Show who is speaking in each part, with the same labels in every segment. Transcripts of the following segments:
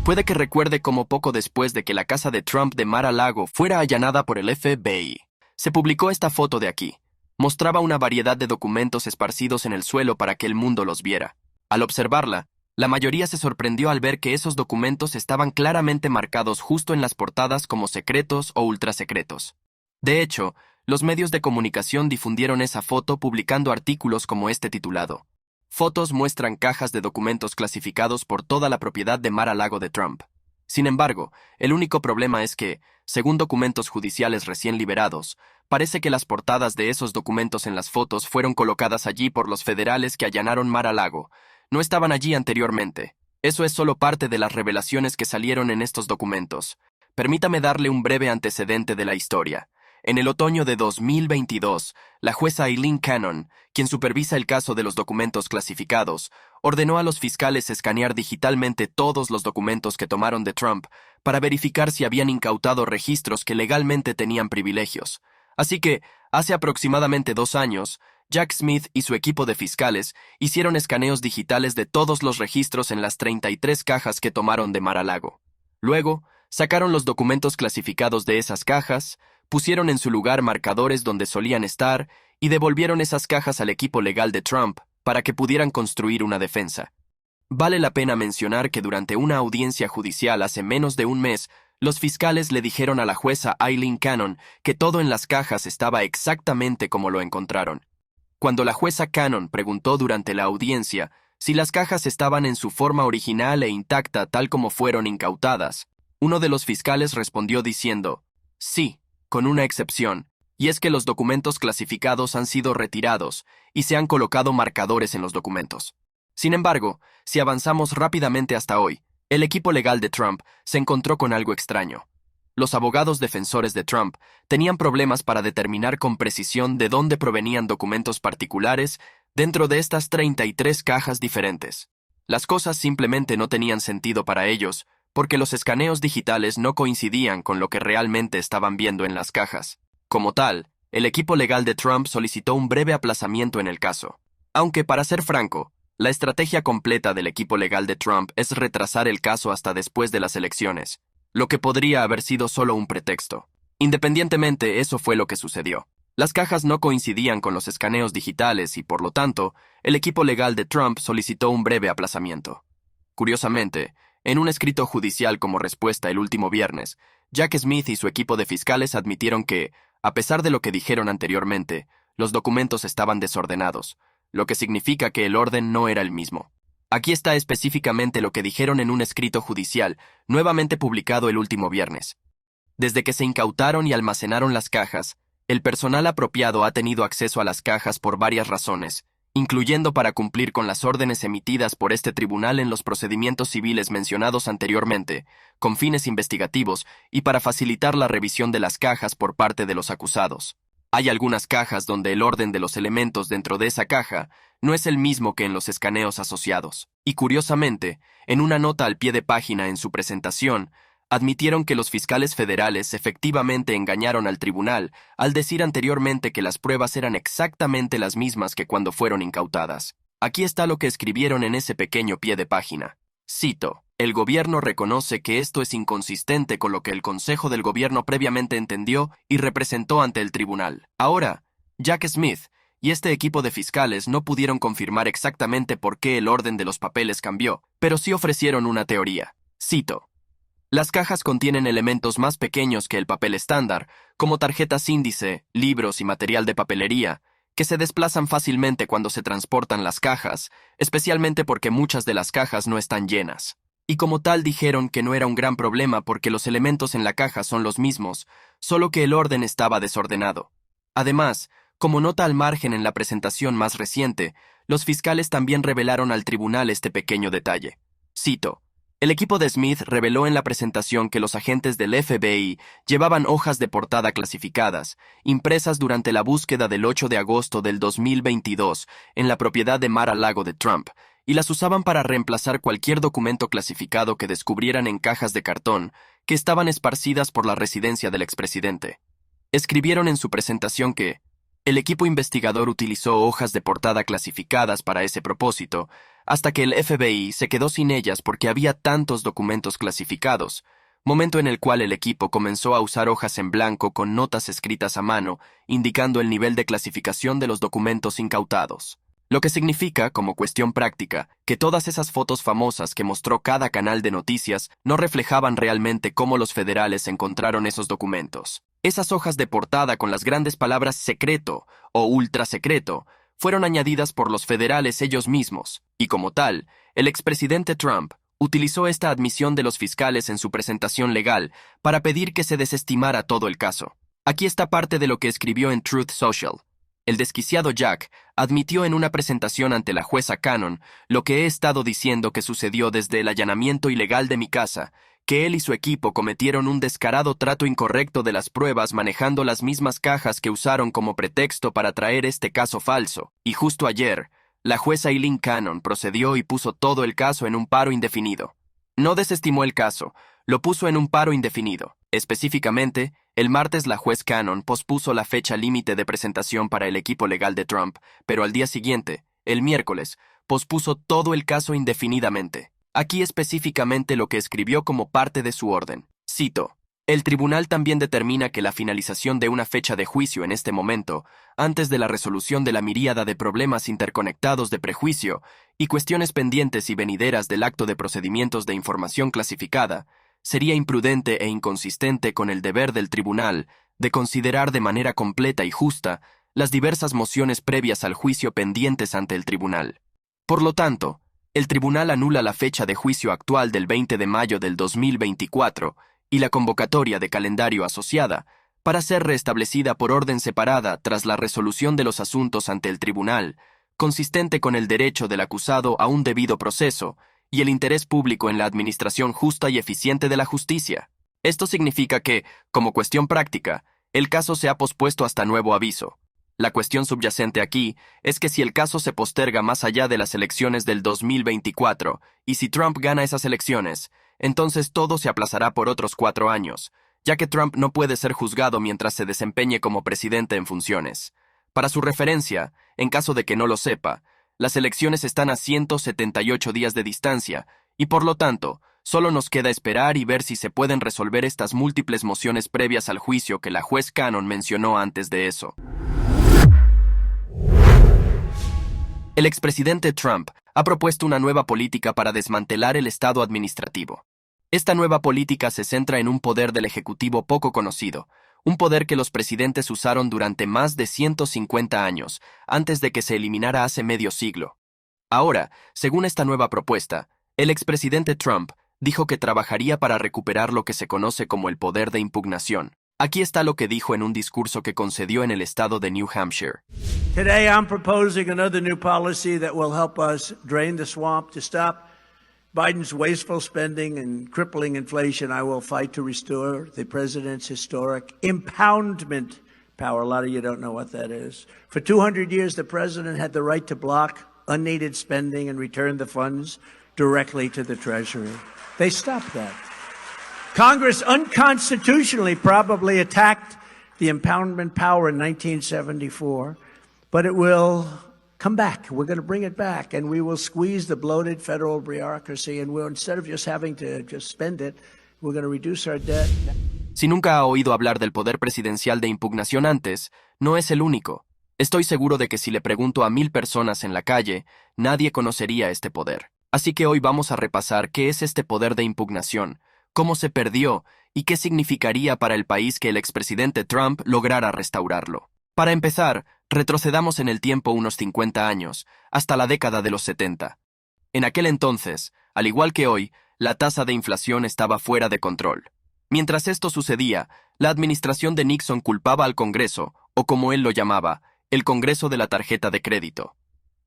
Speaker 1: Puede que recuerde cómo poco después de que la casa de Trump de Mar-a-Lago fuera allanada por el FBI, se publicó esta foto de aquí. Mostraba una variedad de documentos esparcidos en el suelo para que el mundo los viera. Al observarla, la mayoría se sorprendió al ver que esos documentos estaban claramente marcados justo en las portadas como secretos o ultrasecretos. De hecho, los medios de comunicación difundieron esa foto publicando artículos como este titulado: Fotos muestran cajas de documentos clasificados por toda la propiedad de Mar-a-Lago de Trump. Sin embargo, el único problema es que, según documentos judiciales recién liberados, parece que las portadas de esos documentos en las fotos fueron colocadas allí por los federales que allanaron Mar-a-Lago. No estaban allí anteriormente. Eso es solo parte de las revelaciones que salieron en estos documentos. Permítame darle un breve antecedente de la historia. En el otoño de 2022, la jueza Aileen Cannon, quien supervisa el caso de los documentos clasificados, ordenó a los fiscales escanear digitalmente todos los documentos que tomaron de Trump para verificar si habían incautado registros que legalmente tenían privilegios. Así que, hace aproximadamente 2 años, Jack Smith y su equipo de fiscales hicieron escaneos digitales de todos los registros en las 33 cajas que tomaron de Mar-a-Lago. Luego, sacaron los documentos clasificados de esas cajas, pusieron en su lugar marcadores donde solían estar y devolvieron esas cajas al equipo legal de Trump para que pudieran construir una defensa. Vale la pena mencionar que durante una audiencia judicial hace menos de un mes, los fiscales le dijeron a la jueza Aileen Cannon que todo en las cajas estaba exactamente como lo encontraron. Cuando la jueza Cannon preguntó durante la audiencia si las cajas estaban en su forma original e intacta tal como fueron incautadas, uno de los fiscales respondió diciendo: sí, con una excepción, y es que los documentos clasificados han sido retirados y se han colocado marcadores en los documentos. Sin embargo, si avanzamos rápidamente hasta hoy, el equipo legal de Trump se encontró con algo extraño. Los abogados defensores de Trump tenían problemas para determinar con precisión de dónde provenían documentos particulares dentro de estas 33 cajas diferentes. Las cosas simplemente no tenían sentido para ellos, porque los escaneos digitales no coincidían con lo que realmente estaban viendo en las cajas. Como tal, el equipo legal de Trump solicitó un breve aplazamiento en el caso. Aunque, para ser franco, la estrategia completa del equipo legal de Trump es retrasar el caso hasta después de las elecciones, lo que podría haber sido solo un pretexto. Independientemente, eso fue lo que sucedió. Las cajas no coincidían con los escaneos digitales y, por lo tanto, el equipo legal de Trump solicitó un breve aplazamiento. Curiosamente, en un escrito judicial como respuesta el último viernes, Jack Smith y su equipo de fiscales admitieron que, a pesar de lo que dijeron anteriormente, los documentos estaban desordenados, lo que significa que el orden no era el mismo. Aquí está específicamente lo que dijeron en un escrito judicial, nuevamente publicado el último viernes. Desde que se incautaron y almacenaron las cajas, el personal apropiado ha tenido acceso a las cajas por varias razones, incluyendo para cumplir con las órdenes emitidas por este tribunal en los procedimientos civiles mencionados anteriormente, con fines investigativos y para facilitar la revisión de las cajas por parte de los acusados. Hay algunas cajas donde el orden de los elementos dentro de esa caja no es el mismo que en los escaneos asociados. Y curiosamente, en una nota al pie de página en su presentación, admitieron que los fiscales federales efectivamente engañaron al tribunal al decir anteriormente que las pruebas eran exactamente las mismas que cuando fueron incautadas. Aquí está lo que escribieron en ese pequeño pie de página. Cito: el gobierno reconoce que esto es inconsistente con lo que el Consejo del Gobierno previamente entendió y representó ante el tribunal. Ahora, Jack Smith y este equipo de fiscales no pudieron confirmar exactamente por qué el orden de los papeles cambió, pero sí ofrecieron una teoría. Cito: las cajas contienen elementos más pequeños que el papel estándar, como tarjetas índice, libros y material de papelería, que se desplazan fácilmente cuando se transportan las cajas, especialmente porque muchas de las cajas no están llenas. Y como tal dijeron que no era un gran problema porque los elementos en la caja son los mismos, solo que el orden estaba desordenado. Además, como nota al margen en la presentación más reciente, los fiscales también revelaron al tribunal este pequeño detalle. Cito: el equipo de Smith reveló en la presentación que los agentes del FBI llevaban hojas de portada clasificadas, impresas durante la búsqueda del 8 de agosto del 2022 en la propiedad de Mar-a-Lago de Trump, y las usaban para reemplazar cualquier documento clasificado que descubrieran en cajas de cartón que estaban esparcidas por la residencia del expresidente. Escribieron en su presentación que el equipo investigador utilizó hojas de portada clasificadas para ese propósito, hasta que el FBI se quedó sin ellas porque había tantos documentos clasificados, momento en el cual el equipo comenzó a usar hojas en blanco con notas escritas a mano, indicando el nivel de clasificación de los documentos incautados. Lo que significa, como cuestión práctica, que todas esas fotos famosas que mostró cada canal de noticias no reflejaban realmente cómo los federales encontraron esos documentos. Esas hojas de portada con las grandes palabras secreto o ultra secreto fueron añadidas por los federales ellos mismos, y como tal, el expresidente Trump utilizó esta admisión de los fiscales en su presentación legal para pedir que se desestimara todo el caso. Aquí está parte de lo que escribió en Truth Social. El desquiciado Jack admitió en una presentación ante la jueza Cannon lo que he estado diciendo que sucedió desde el allanamiento ilegal de mi casa, que él y su equipo cometieron un descarado trato incorrecto de las pruebas manejando las mismas cajas que usaron como pretexto para traer este caso falso. Y justo ayer, la jueza Eileen Cannon procedió y puso todo el caso en un paro indefinido. No desestimó el caso, lo puso en un paro indefinido. Específicamente, el martes la juez Cannon pospuso la fecha límite de presentación para el equipo legal de Trump, pero al día siguiente, el miércoles, pospuso todo el caso indefinidamente. Aquí específicamente lo que escribió como parte de su orden. Cito: el tribunal también determina que la finalización de una fecha de juicio en este momento, antes de la resolución de la miríada de problemas interconectados de prejuicio y cuestiones pendientes y venideras del acto de procedimientos de información clasificada, sería imprudente e inconsistente con el deber del tribunal de considerar de manera completa y justa las diversas mociones previas al juicio pendientes ante el tribunal. Por lo tanto, el tribunal anula la fecha de juicio actual del 20 de mayo del 2024 y la convocatoria de calendario asociada para ser restablecida por orden separada tras la resolución de los asuntos ante el tribunal, consistente con el derecho del acusado a un debido proceso y el interés público en la administración justa y eficiente de la justicia. Esto significa que, como cuestión práctica, el caso se ha pospuesto hasta nuevo aviso. La cuestión subyacente aquí es que si el caso se posterga más allá de las elecciones del 2024 y si Trump gana esas elecciones, entonces todo se aplazará por otros 4 años, ya que Trump no puede ser juzgado mientras se desempeñe como presidente en funciones. Para su referencia, en caso de que no lo sepa, las elecciones están a 178 días de distancia y por lo tanto, solo nos queda esperar y ver si se pueden resolver estas múltiples mociones previas al juicio que la juez Cannon mencionó antes de eso. El expresidente Trump ha propuesto una nueva política para desmantelar el Estado administrativo. Esta nueva política se centra en un poder del Ejecutivo poco conocido, un poder que los presidentes usaron durante más de 150 años, antes de que se eliminara hace medio siglo. Ahora, según esta nueva propuesta, el expresidente Trump dijo que trabajaría para recuperar lo que se conoce como el poder de impugnación. Aquí está lo que dijo en un discurso que concedió en el estado de New Hampshire.
Speaker 2: Today I'm proposing another new policy that will help us drain the swamp. To stop Biden's wasteful spending and crippling inflation, I will fight to restore the president's historic impoundment power. A lot of you don't know what that is. For 200 years, the president had the right to block unneeded spending and return the funds directly to the Treasury. They stopped that. Congress unconstitutionally probably attacked the impoundment power in 1974, but it will come back. We're going to bring it back, and we will squeeze the bloated federal bureaucracy, and we'll, instead of just having to just spend it, we're going to reduce our debt.
Speaker 1: Si nunca ha oído hablar del poder presidencial de impugnación antes, no es el único. Estoy seguro de que si le pregunto a 1000 personas en la calle, nadie conocería este poder. Así que hoy vamos a repasar qué es este poder de impugnación, cómo se perdió y qué significaría para el país que el expresidente Trump lograra restaurarlo. Para empezar, retrocedamos en el tiempo unos 50 años, hasta la década de los 70. En aquel entonces, al igual que hoy, la tasa de inflación estaba fuera de control. Mientras esto sucedía, la administración de Nixon culpaba al Congreso, o como él lo llamaba, el Congreso de la tarjeta de crédito.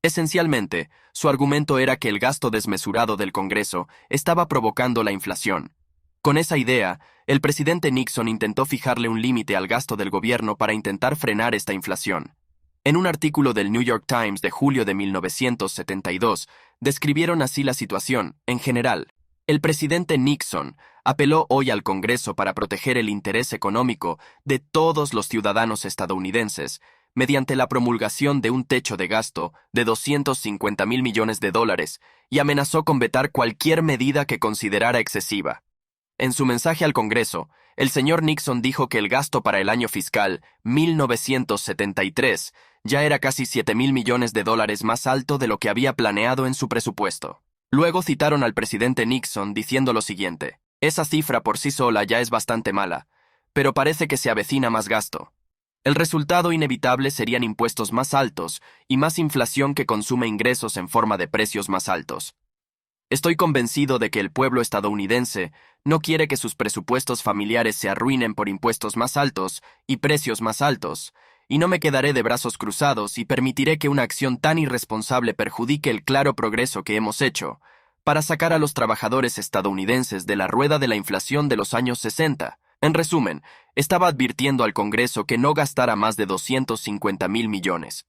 Speaker 1: Esencialmente, su argumento era que el gasto desmesurado del Congreso estaba provocando la inflación. Con esa idea, el presidente Nixon intentó fijarle un límite al gasto del gobierno para intentar frenar esta inflación. En un artículo del New York Times de julio de 1972, describieron así la situación, en general. El presidente Nixon apeló hoy al Congreso para proteger el interés económico de todos los ciudadanos estadounidenses, mediante la promulgación de un techo de gasto de $250 millones y amenazó con vetar cualquier medida que considerara excesiva. En su mensaje al Congreso, el señor Nixon dijo que el gasto para el año fiscal 1973 ya era casi $7,000 millones más alto de lo que había planeado en su presupuesto. Luego citaron al presidente Nixon diciendo lo siguiente: esa cifra por sí sola ya es bastante mala, pero parece que se avecina más gasto. El resultado inevitable serían impuestos más altos y más inflación que consume ingresos en forma de precios más altos. Estoy convencido de que el pueblo estadounidense no quiere que sus presupuestos familiares se arruinen por impuestos más altos y precios más altos, y no me quedaré de brazos cruzados y permitiré que una acción tan irresponsable perjudique el claro progreso que hemos hecho para sacar a los trabajadores estadounidenses de la rueda de la inflación de los años 60. En resumen, estaba advirtiendo al Congreso que no gastara más de $250,000 millones.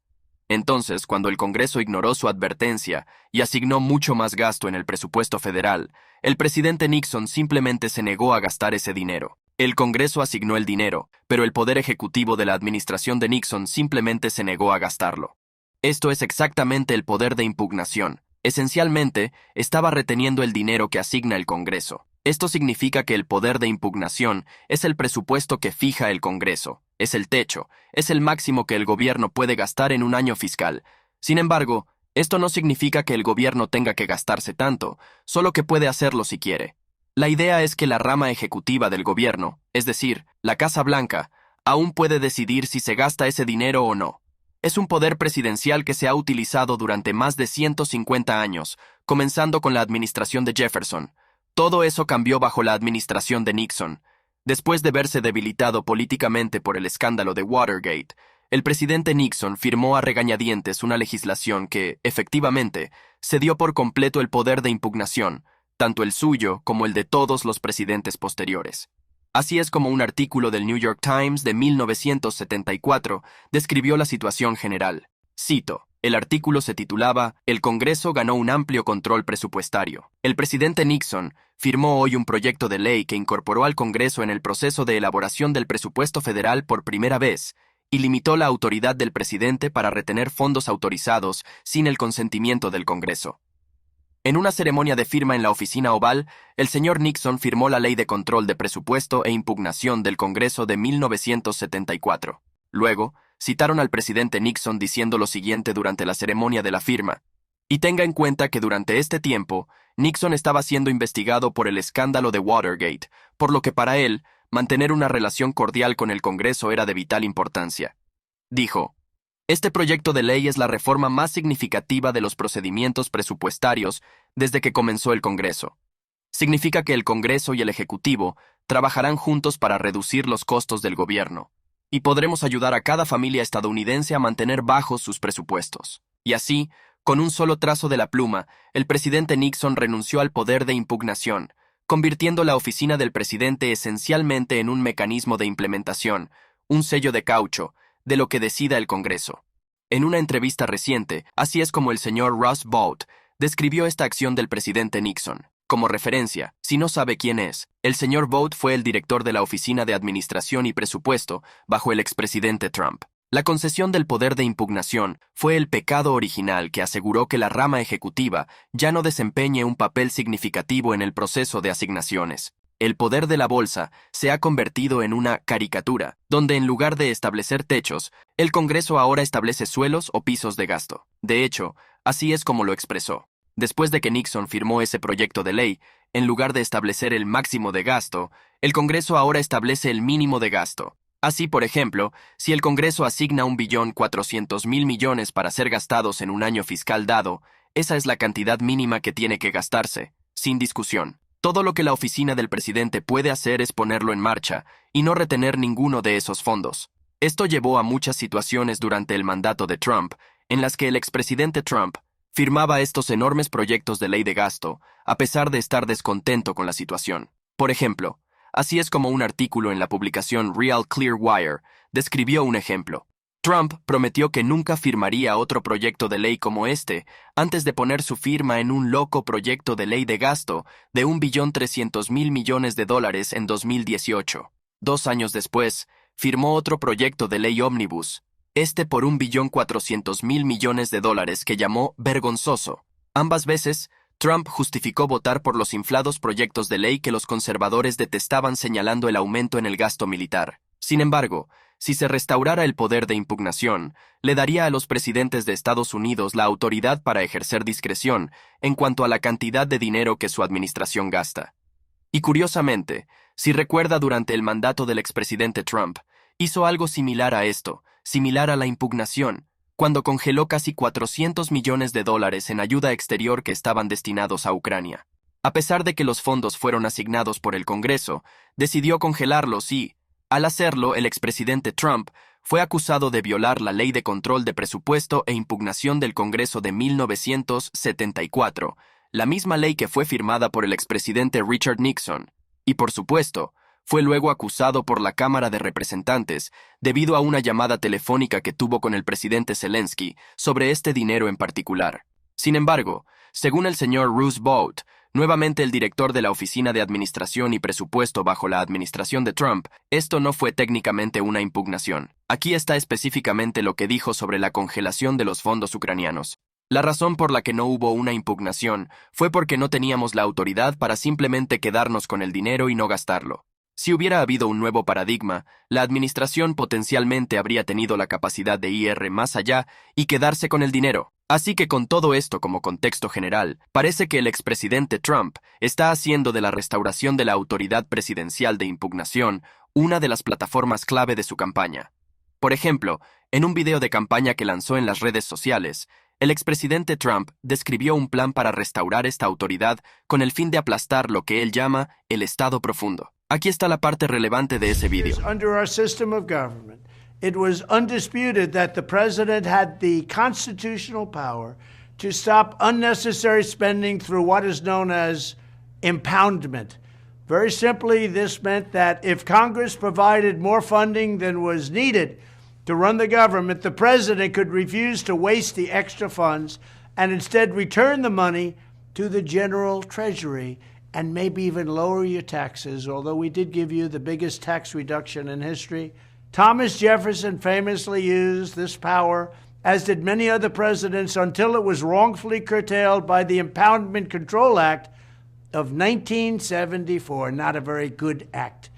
Speaker 1: Entonces, cuando el Congreso ignoró su advertencia y asignó mucho más gasto en el presupuesto federal, el presidente Nixon simplemente se negó a gastar ese dinero. El Congreso asignó el dinero, pero el poder ejecutivo de la administración de Nixon simplemente se negó a gastarlo. Esto es exactamente el poder de impugnación. Esencialmente, estaba reteniendo el dinero que asigna el Congreso. Esto significa que el poder de impugnación es el presupuesto que fija el Congreso, es el techo, es el máximo que el gobierno puede gastar en un año fiscal. Sin embargo, esto no significa que el gobierno tenga que gastarse tanto, solo que puede hacerlo si quiere. La idea es que la rama ejecutiva del gobierno, es decir, la Casa Blanca, aún puede decidir si se gasta ese dinero o no. Es un poder presidencial que se ha utilizado durante más de 150 años, comenzando con la administración de Jefferson. Todo eso cambió bajo la administración de Nixon. Después de verse debilitado políticamente por el escándalo de Watergate, el presidente Nixon firmó a regañadientes una legislación que, efectivamente, cedió por completo el poder de impugnación, tanto el suyo como el de todos los presidentes posteriores. Así es como un artículo del New York Times de 1974 describió la situación general. Cito: el artículo se titulaba «El Congreso ganó un amplio control presupuestario». El presidente Nixon firmó hoy un proyecto de ley que incorporó al Congreso en el proceso de elaboración del presupuesto federal por primera vez y limitó la autoridad del presidente para retener fondos autorizados sin el consentimiento del Congreso. En una ceremonia de firma en la oficina oval, el señor Nixon firmó la Ley de Control de Presupuesto e Impugnación del Congreso de 1974. Luego, citaron al presidente Nixon diciendo lo siguiente durante la ceremonia de la firma: y tenga en cuenta que durante este tiempo, Nixon estaba siendo investigado por el escándalo de Watergate, por lo que para él, mantener una relación cordial con el Congreso era de vital importancia. Dijo: este proyecto de ley es la reforma más significativa de los procedimientos presupuestarios desde que comenzó el Congreso. Significa que el Congreso y el Ejecutivo trabajarán juntos para reducir los costos del gobierno, y podremos ayudar a cada familia estadounidense a mantener bajos sus presupuestos. Y así, con un solo trazo de la pluma, el presidente Nixon renunció al poder de impugnación, convirtiendo la oficina del presidente esencialmente en un mecanismo de implementación, un sello de caucho, de lo que decida el Congreso. En una entrevista reciente, así es como el señor Russ Vought describió esta acción del presidente Nixon. Como referencia, si no sabe quién es, el señor Vought fue el director de la Oficina de Administración y Presupuesto bajo el expresidente Trump. La concesión del poder de impugnación fue el pecado original que aseguró que la rama ejecutiva ya no desempeñe un papel significativo en el proceso de asignaciones. El poder de la bolsa se ha convertido en una caricatura, donde en lugar de establecer techos, el Congreso ahora establece suelos o pisos de gasto. De hecho, así es como lo expresó. Después de que Nixon firmó ese proyecto de ley, en lugar de establecer el máximo de gasto, el Congreso ahora establece el mínimo de gasto. Así, por ejemplo, si el Congreso asigna $1.400.000 millones para ser gastados en un año fiscal dado, esa es la cantidad mínima que tiene que gastarse, sin discusión. Todo lo que la oficina del presidente puede hacer es ponerlo en marcha y no retener ninguno de esos fondos. Esto llevó a muchas situaciones durante el mandato de Trump, en las que el expresidente Trump firmaba estos enormes proyectos de ley de gasto, a pesar de estar descontento con la situación. Por ejemplo, así es como un artículo en la publicación Real Clear Wire describió un ejemplo. Trump prometió que nunca firmaría otro proyecto de ley como este antes de poner su firma en un loco proyecto de ley de gasto de $1.300.000 millones en 2018. 2 años después, firmó otro proyecto de ley ómnibus. por $1.400.000.000.000 que llamó vergonzoso. Ambas veces, Trump justificó votar por los inflados proyectos de ley que los conservadores detestaban, señalando el aumento en el gasto militar. Sin embargo, si se restaurara el poder de impugnación, le daría a los presidentes de Estados Unidos la autoridad para ejercer discreción en cuanto a la cantidad de dinero que su administración gasta. Y curiosamente, si recuerda, durante el mandato del expresidente Trump, hizo algo similar a esto, similar a la impugnación, cuando congeló casi $400 millones en ayuda exterior que estaban destinados a Ucrania. A pesar de que los fondos fueron asignados por el Congreso, decidió congelarlos y, al hacerlo, el expresidente Trump fue acusado de violar la Ley de Control de Presupuesto e Impugnación del Congreso de 1974, la misma ley que fue firmada por el expresidente Richard Nixon, y por supuesto, fue luego acusado por la Cámara de Representantes debido a una llamada telefónica que tuvo con el presidente Zelensky sobre este dinero en particular. Sin embargo, según el señor Roosevelt, nuevamente el director de la Oficina de Administración y Presupuesto bajo la administración de Trump, esto no fue técnicamente una impugnación. Aquí está específicamente lo que dijo sobre la congelación de los fondos ucranianos. La razón por la que no hubo una impugnación fue porque no teníamos la autoridad para simplemente quedarnos con el dinero y no gastarlo. Si hubiera habido un nuevo paradigma, la administración potencialmente habría tenido la capacidad de ir más allá y quedarse con el dinero. Así que, con todo esto como contexto general, parece que el expresidente Trump está haciendo de la restauración de la autoridad presidencial de impugnación una de las plataformas clave de su campaña. Por ejemplo, en un video de campaña que lanzó en las redes sociales, el expresidente Trump describió un plan para restaurar esta autoridad con el fin de aplastar lo que él llama el Estado profundo. Aquí está la parte relevante de ese video.
Speaker 2: Under our system of government, it was undisputed that the president had the constitutional power to stop unnecessary spending through what is known as impoundment. Very simply, this meant that if Congress provided more funding than was needed to run the government, the president could refuse to waste the extra funds and instead return the money to the general treasury and maybe even lower your taxes, although we did give you the biggest tax reduction in history. Thomas Jefferson famously used this power, as did many other presidents, until it was wrongfully curtailed by the Impoundment Control Act of 1974, not a very good act.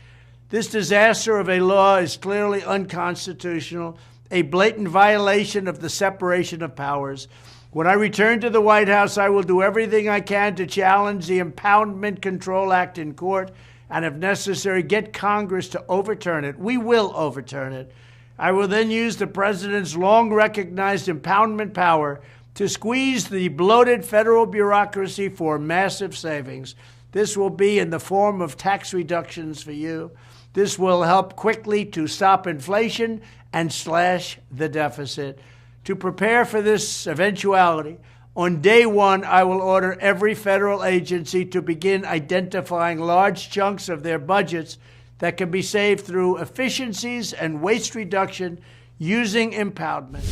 Speaker 2: This disaster of a law is clearly unconstitutional, a blatant violation of the separation of powers. When I return to the White House, I will do everything I can to challenge the Impoundment Control Act in court and, if necessary, get Congress to overturn it. We will overturn it. I will then use the president's long-recognized impoundment power to squeeze the bloated federal bureaucracy for massive savings. This will be in the form of tax reductions for you. This will help quickly to stop inflation and slash the deficit. To prepare for this eventuality, on day one, I will order every federal agency to begin identifying large chunks of their budgets that can be saved through efficiencies and waste reduction using impoundment.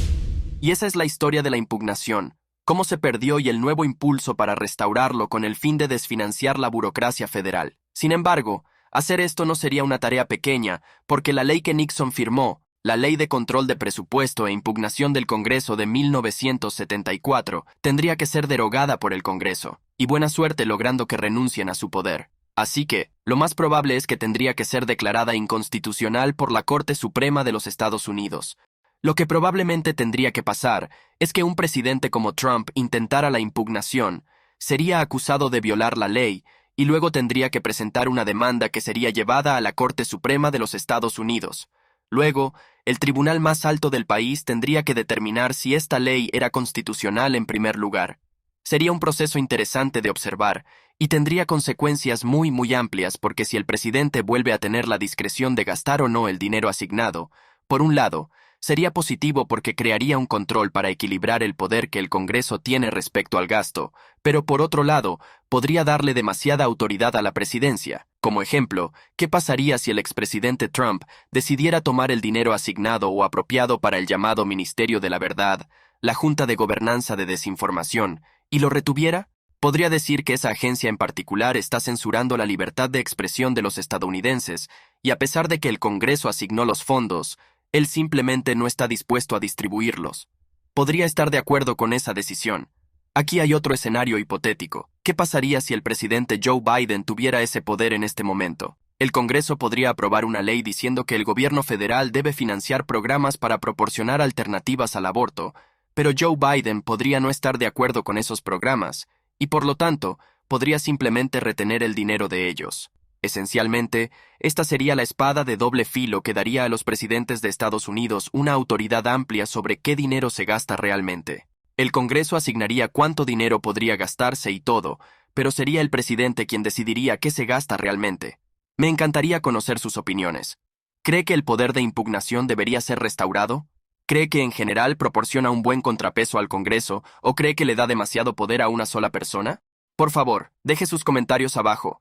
Speaker 1: Y esa es la historia de la impugnación, cómo se perdió y el nuevo impulso para restaurarlo con el fin de desfinanciar la burocracia federal. Sin embargo, hacer esto no sería una tarea pequeña, porque la ley que Nixon firmó, la Ley de Control de Presupuesto e Impugnación del Congreso de 1974, tendría que ser derogada por el Congreso, y buena suerte logrando que renuncien a su poder. Así que, lo más probable es que tendría que ser declarada inconstitucional por la Corte Suprema de los Estados Unidos. Lo que probablemente tendría que pasar es que un presidente como Trump intentara la impugnación, sería acusado de violar la ley, y luego tendría que presentar una demanda que sería llevada a la Corte Suprema de los Estados Unidos. Luego, el tribunal más alto del país tendría que determinar si esta ley era constitucional en primer lugar. Sería un proceso interesante de observar y tendría consecuencias muy amplias, porque si el presidente vuelve a tener la discreción de gastar o no el dinero asignado, por un lado, sería positivo porque crearía un control para equilibrar el poder que el Congreso tiene respecto al gasto, pero por otro lado, podría darle demasiada autoridad a la presidencia. Como ejemplo, ¿qué pasaría si el expresidente Trump decidiera tomar el dinero asignado o apropiado para el llamado Ministerio de la Verdad, la Junta de Gobernanza de Desinformación, y lo retuviera? Podría decir que esa agencia en particular está censurando la libertad de expresión de los estadounidenses, y a pesar de que el Congreso asignó los fondos, Él simplemente no está dispuesto a distribuirlos. Podría estar de acuerdo con esa decisión. Aquí hay otro escenario hipotético. ¿Qué pasaría si el presidente Joe Biden tuviera ese poder en este momento? El Congreso podría aprobar una ley diciendo que el gobierno federal debe financiar programas para proporcionar alternativas al aborto, pero Joe Biden podría no estar de acuerdo con esos programas, y por lo tanto, podría simplemente retener el dinero de ellos. Esencialmente, esta sería la espada de doble filo que daría a los presidentes de Estados Unidos una autoridad amplia sobre qué dinero se gasta realmente. El Congreso asignaría cuánto dinero podría gastarse y todo, pero sería el presidente quien decidiría qué se gasta realmente. Me encantaría conocer sus opiniones. ¿Cree que el poder de impugnación debería ser restaurado? ¿Cree que en general proporciona un buen contrapeso al Congreso o cree que le da demasiado poder a una sola persona? Por favor, deje sus comentarios abajo.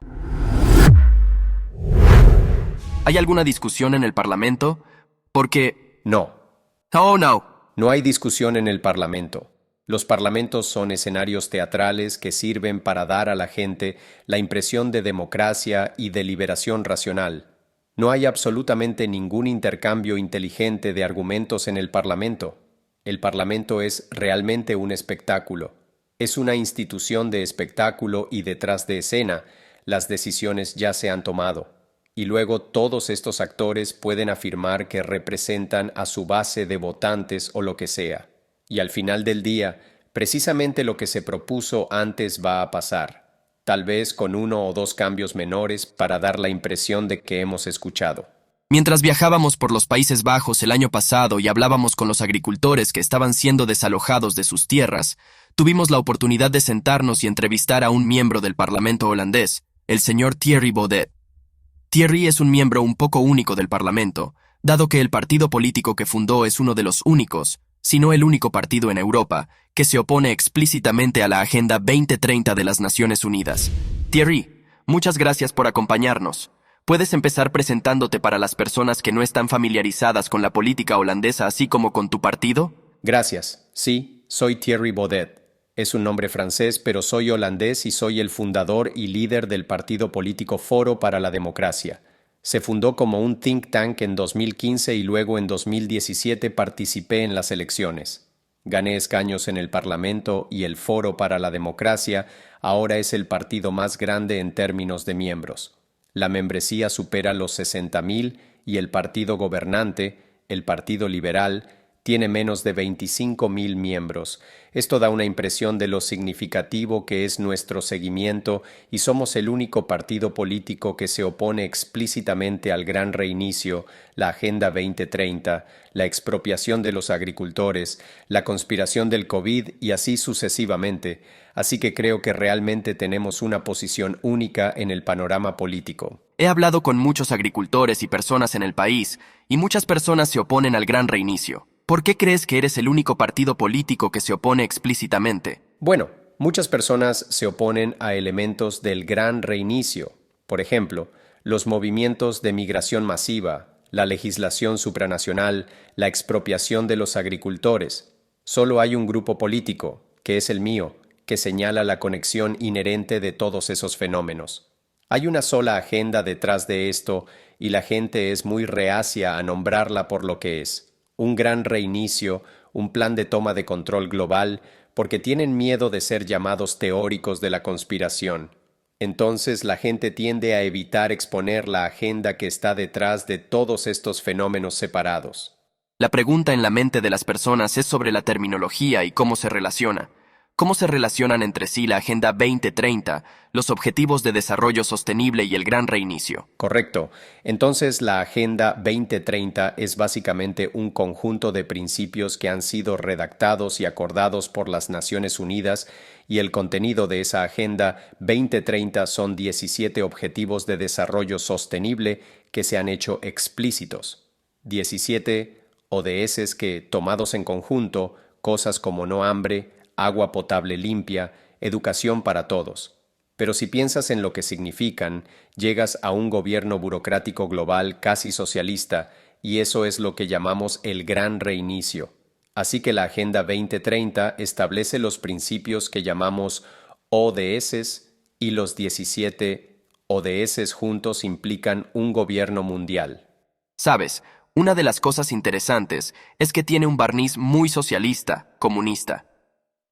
Speaker 1: ¿Hay alguna discusión en el Parlamento? Porque...
Speaker 3: No,
Speaker 1: Oh, no.
Speaker 3: no hay discusión en el Parlamento. Los parlamentos son escenarios teatrales que sirven para dar a la gente la impresión de democracia y deliberación racional. No hay absolutamente ningún intercambio inteligente de argumentos en el Parlamento. El Parlamento es realmente un espectáculo. Es una institución de espectáculo y detrás de escena, las decisiones ya se han tomado. Y luego todos estos actores pueden afirmar que representan a su base de votantes o lo que sea. Y al final del día, precisamente lo que se propuso antes va a pasar, tal vez con 1 o 2 cambios menores para dar la impresión de que hemos escuchado.
Speaker 1: Mientras viajábamos por los Países Bajos el año pasado y hablábamos con los agricultores que estaban siendo desalojados de sus tierras, tuvimos la oportunidad de sentarnos y entrevistar a un miembro del Parlamento holandés, el señor Thierry Baudet. Thierry es un miembro un poco único del Parlamento, dado que el partido político que fundó es uno de los únicos, si no el único partido en Europa, que se opone explícitamente a la Agenda 2030 de las Naciones Unidas. Thierry, muchas gracias por acompañarnos. ¿Puedes empezar presentándote para las personas que no están familiarizadas con la política holandesa así como con tu partido?
Speaker 3: Gracias. Sí, soy Thierry Baudet. Es un nombre francés, pero soy holandés y soy el fundador y líder del partido político Foro para la Democracia. Se fundó como un think tank en 2015 y luego en 2017 participé en las elecciones. Gané escaños en el Parlamento y el Foro para la Democracia ahora es el partido más grande en términos de miembros. La membresía supera los 60.000 y el partido gobernante, el Partido Liberal, tiene menos de 25.000 miembros. Esto da una impresión de lo significativo que es nuestro seguimiento y somos el único partido político que se opone explícitamente al gran reinicio, la Agenda 2030, la expropiación de los agricultores, la conspiración del COVID y así sucesivamente. Así que creo que realmente tenemos una posición única en el panorama político.
Speaker 1: He hablado con muchos agricultores y personas en el país, y muchas personas se oponen al gran reinicio. ¿Por qué crees que eres el único partido político que se opone explícitamente?
Speaker 3: Bueno, muchas personas se oponen a elementos del gran reinicio. Por ejemplo, los movimientos de migración masiva, la legislación supranacional, la expropiación de los agricultores. Solo hay un grupo político, que es el mío, que señala la conexión inherente de todos esos fenómenos. Hay una sola agenda detrás de esto y la gente es muy reacia a nombrarla por lo que es. Un gran reinicio, un plan de toma de control global, porque tienen miedo de ser llamados teóricos de la conspiración. Entonces la gente tiende a evitar exponer la agenda que está detrás de todos estos fenómenos separados.
Speaker 1: La pregunta en la mente de las personas es sobre la terminología y cómo se relaciona. ¿Cómo se relacionan entre sí la Agenda 2030, los Objetivos de Desarrollo Sostenible y el Gran Reinicio?
Speaker 3: Correcto. Entonces, la Agenda 2030 es básicamente un conjunto de principios que han sido redactados y acordados por las Naciones Unidas y el contenido de esa Agenda 2030 son 17 Objetivos de Desarrollo Sostenible que se han hecho explícitos. 17 ODS que, tomados en conjunto, cosas como no hambre, agua potable limpia, educación para todos. Pero si piensas en lo que significan, llegas a un gobierno burocrático global casi socialista, y eso es lo que llamamos el gran reinicio. Así que la Agenda 2030 establece los principios que llamamos ODS y los 17 ODS juntos implican un gobierno mundial.
Speaker 1: Sabes, Una de las cosas interesantes es que tiene un barniz muy socialista, comunista.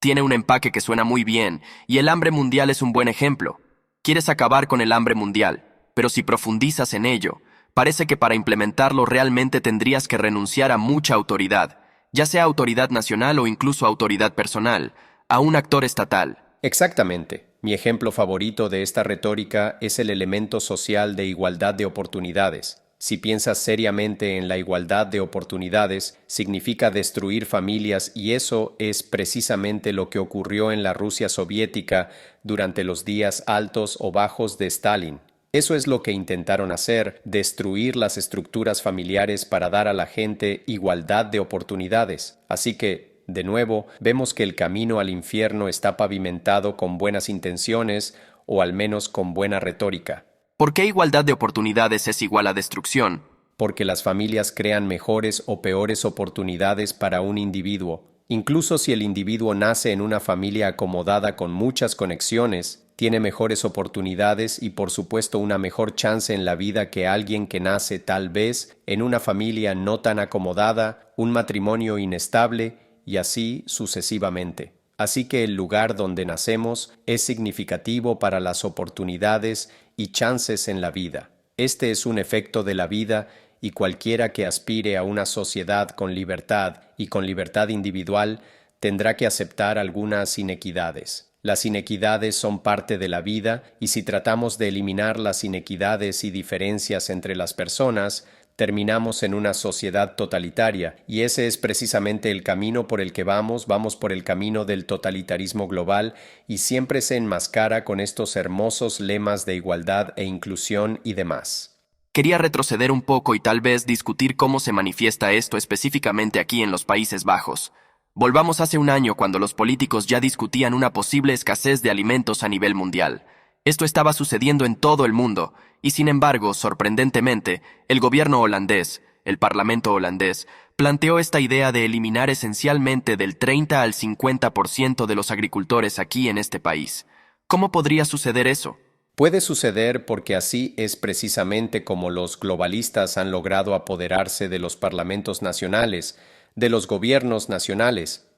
Speaker 1: Tiene un empaque que suena muy bien, y el hambre mundial es un buen ejemplo. Quieres acabar con el hambre mundial, pero si profundizas en ello, parece que para implementarlo realmente tendrías que renunciar a mucha autoridad, ya sea autoridad nacional o incluso autoridad personal, a un actor estatal.
Speaker 3: Exactamente. Mi ejemplo favorito de esta retórica es el elemento social de igualdad de oportunidades. Si piensas seriamente en la igualdad de oportunidades, significa destruir familias y eso es precisamente lo que ocurrió en la Rusia soviética durante los días altos o bajos de Stalin. Eso es lo que intentaron hacer, destruir las estructuras familiares para dar a la gente igualdad de oportunidades. Así que, de nuevo, vemos que el camino al infierno está pavimentado con buenas intenciones o al menos con buena retórica.
Speaker 1: ¿Por qué igualdad de oportunidades es igual a destrucción?
Speaker 3: Porque las familias crean mejores o peores oportunidades para un individuo. Incluso si el individuo nace en una familia acomodada con muchas conexiones, tiene mejores oportunidades y por supuesto una mejor chance en la vida que alguien que nace tal vez en una familia no tan acomodada, un matrimonio inestable y así sucesivamente. Así que el lugar donde nacemos es significativo para las oportunidades y chances en la vida. Este es un efecto de la vida y cualquiera que aspire a una sociedad con libertad y con libertad individual tendrá que aceptar algunas inequidades. Las inequidades son parte de la vida y si tratamos de eliminar las inequidades y diferencias entre las personas, terminamos en una sociedad totalitaria, y ese es precisamente el camino por el que vamos por el camino del totalitarismo global, y siempre se enmascara con estos hermosos lemas de igualdad e inclusión y demás.
Speaker 1: Quería retroceder un poco y tal vez discutir cómo se manifiesta esto específicamente aquí en los Países Bajos. Volvamos hace un año cuando los políticos ya discutían una posible escasez de alimentos a nivel mundial. Esto estaba sucediendo en todo el mundo, y sin embargo, sorprendentemente, el gobierno holandés, el parlamento holandés, planteó esta idea de eliminar esencialmente del 30 al 50% de los agricultores aquí en este país. ¿Cómo podría suceder eso?
Speaker 3: Puede suceder porque así es precisamente como los globalistas han logrado apoderarse de los parlamentos nacionales, de los gobiernos nacionales.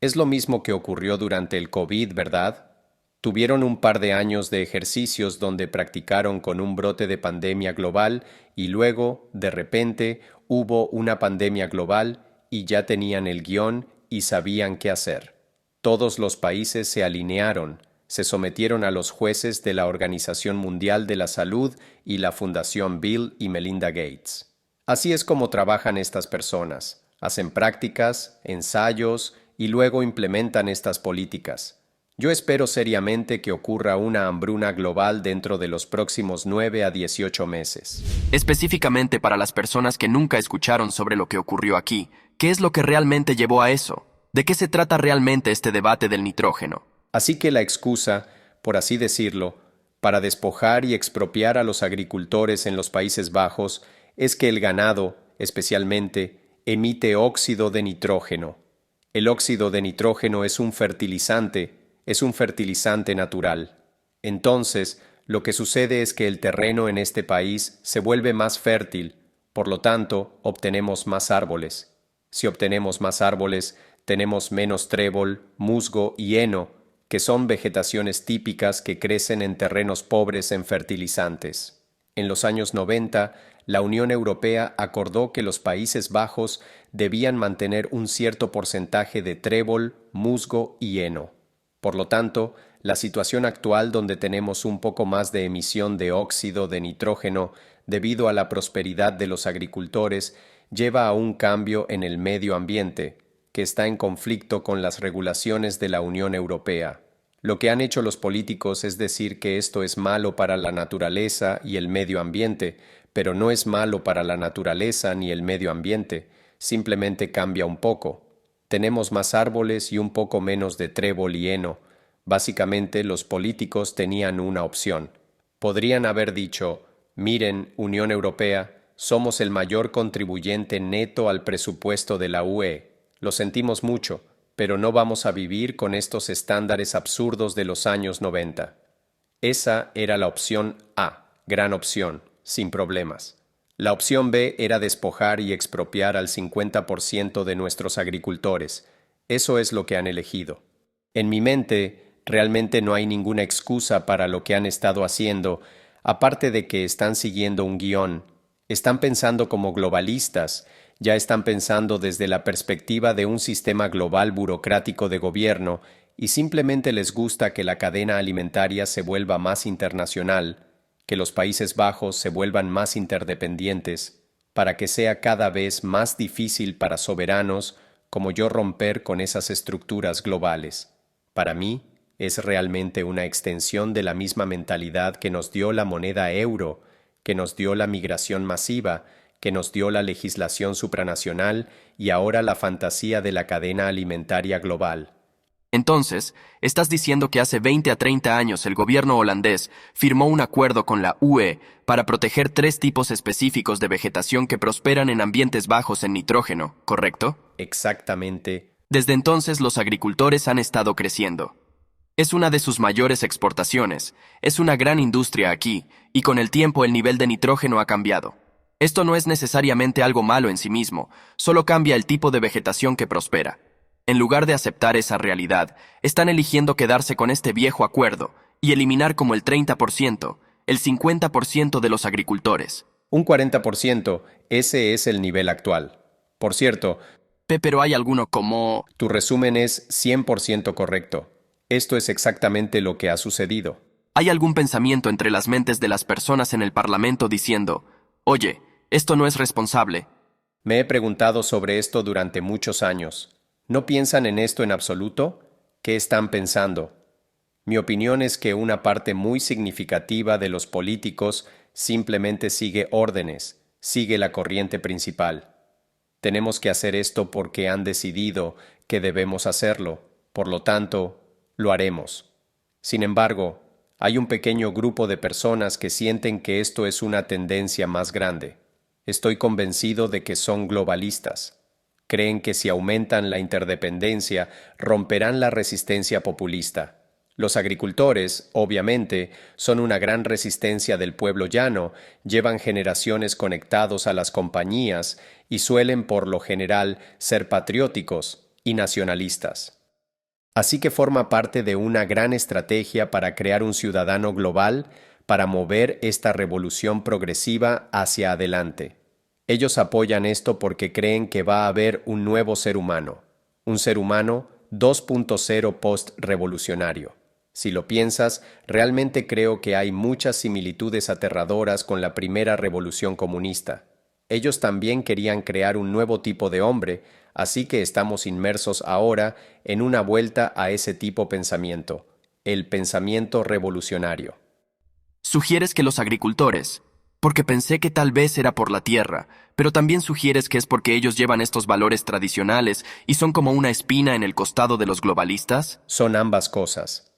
Speaker 3: Es lo mismo que ocurrió durante el COVID, ¿verdad? Tuvieron un par de años de ejercicios donde practicaron con un brote de pandemia global y luego, de repente, hubo una pandemia global y ya tenían el guión y sabían qué hacer. Todos los países se alinearon, se sometieron a los jueces de la Organización Mundial de la Salud y la Fundación Bill y Melinda Gates. Así es como trabajan estas personas. Hacen prácticas, ensayos y luego implementan estas políticas. Yo espero seriamente que ocurra una hambruna global dentro de los próximos 9 a 18 meses.
Speaker 1: Específicamente para las personas que nunca escucharon sobre lo que ocurrió aquí, ¿qué es lo que realmente llevó a eso? ¿De qué se trata realmente este debate del nitrógeno?
Speaker 3: Así que la excusa, por así decirlo, para despojar y expropiar a los agricultores en los Países Bajos es que el ganado, especialmente, emite óxido de nitrógeno. El óxido de nitrógeno es un fertilizante natural. Entonces, lo que sucede es que el terreno en este país se vuelve más fértil, por lo tanto, obtenemos más árboles. Si obtenemos más árboles, tenemos menos trébol, musgo y heno, que son vegetaciones típicas que crecen en terrenos pobres en fertilizantes. En los años 90, la Unión Europea acordó que los Países Bajos debían mantener un cierto porcentaje de trébol, musgo y heno. Por lo tanto, la situación actual donde tenemos un poco más de emisión de óxido de nitrógeno debido a la prosperidad de los agricultores lleva a un cambio en el medio ambiente, que está en conflicto con las regulaciones de la Unión Europea. Lo que han hecho los políticos es decir que esto es malo para la naturaleza y el medio ambiente, pero no es malo para la naturaleza ni el medio ambiente, simplemente cambia un poco. Tenemos más árboles y un poco menos de trébol y heno. Básicamente los políticos tenían una opción. Podrían haber dicho, miren, Unión Europea, somos el mayor contribuyente neto al presupuesto de la UE. Lo sentimos mucho, pero no vamos a vivir con estos estándares absurdos de los años 90. Esa era la opción A, gran opción, sin problemas. La opción B era despojar y expropiar al 50% de nuestros agricultores. Eso es lo que han elegido. En mi mente, realmente no hay ninguna excusa para lo que han estado haciendo, aparte de que están siguiendo un guión. Están pensando como globalistas, ya están pensando desde la perspectiva de un sistema global burocrático de gobierno y simplemente les gusta que la cadena alimentaria se vuelva más internacional, que los Países Bajos se vuelvan más interdependientes, para que sea cada vez más difícil para soberanos como yo romper con esas estructuras globales. Para mí, es realmente una extensión de la misma mentalidad que nos dio la moneda euro, que nos dio la migración masiva, que nos dio la legislación supranacional y ahora la fantasía de la cadena alimentaria global.
Speaker 1: Entonces, estás diciendo que hace 20 a 30 años el gobierno holandés firmó un acuerdo con la UE para proteger 3 tipos específicos de vegetación que prosperan en ambientes bajos en nitrógeno, ¿correcto?
Speaker 3: Exactamente.
Speaker 1: Desde entonces los agricultores han estado creciendo. Es una de sus mayores exportaciones, es una gran industria aquí, y con el tiempo el nivel de nitrógeno ha cambiado. Esto no es necesariamente algo malo en sí mismo, solo cambia el tipo de vegetación que prospera. En lugar de aceptar esa realidad, están eligiendo quedarse con este viejo acuerdo y eliminar como el 30%, el 50% de los agricultores.
Speaker 3: Un 40%, ese es el nivel actual. Por cierto,
Speaker 1: Pero hay alguno como...
Speaker 3: tu resumen es 100% correcto. Esto es exactamente lo que ha sucedido.
Speaker 1: ¿Hay algún pensamiento entre las mentes de las personas en el Parlamento diciendo, oye, esto no es responsable?
Speaker 3: Me he preguntado sobre esto durante muchos años. ¿No piensan en esto en absoluto? ¿Qué están pensando? Mi opinión es que una parte muy significativa de los políticos simplemente sigue órdenes, sigue la corriente principal. Tenemos que hacer esto porque han decidido que debemos hacerlo, por lo tanto, lo haremos. Sin embargo, hay un pequeño grupo de personas que sienten que esto es una tendencia más grande. Estoy convencido de que son globalistas. Creen que si aumentan la interdependencia, romperán la resistencia populista. Los agricultores, obviamente, son una gran resistencia del pueblo llano, llevan generaciones conectados a las compañías y suelen por lo general ser patrióticos y nacionalistas. Así que forma parte de una gran estrategia para crear un ciudadano global para mover esta revolución progresiva hacia adelante. Ellos apoyan esto porque creen que va a haber un nuevo ser humano, un ser humano 2.0 post-revolucionario. Si lo piensas, realmente creo que hay muchas similitudes aterradoras con la primera revolución comunista. Ellos también querían crear un nuevo tipo de hombre, así que estamos inmersos ahora en una vuelta a ese tipo pensamiento, el pensamiento revolucionario.
Speaker 1: Sugieres que los agricultores, porque pensé que tal vez era por la tierra, pero también sugieres que es porque ellos llevan estos valores tradicionales y son como una espina en el costado de los globalistas.
Speaker 3: Son ambas cosas.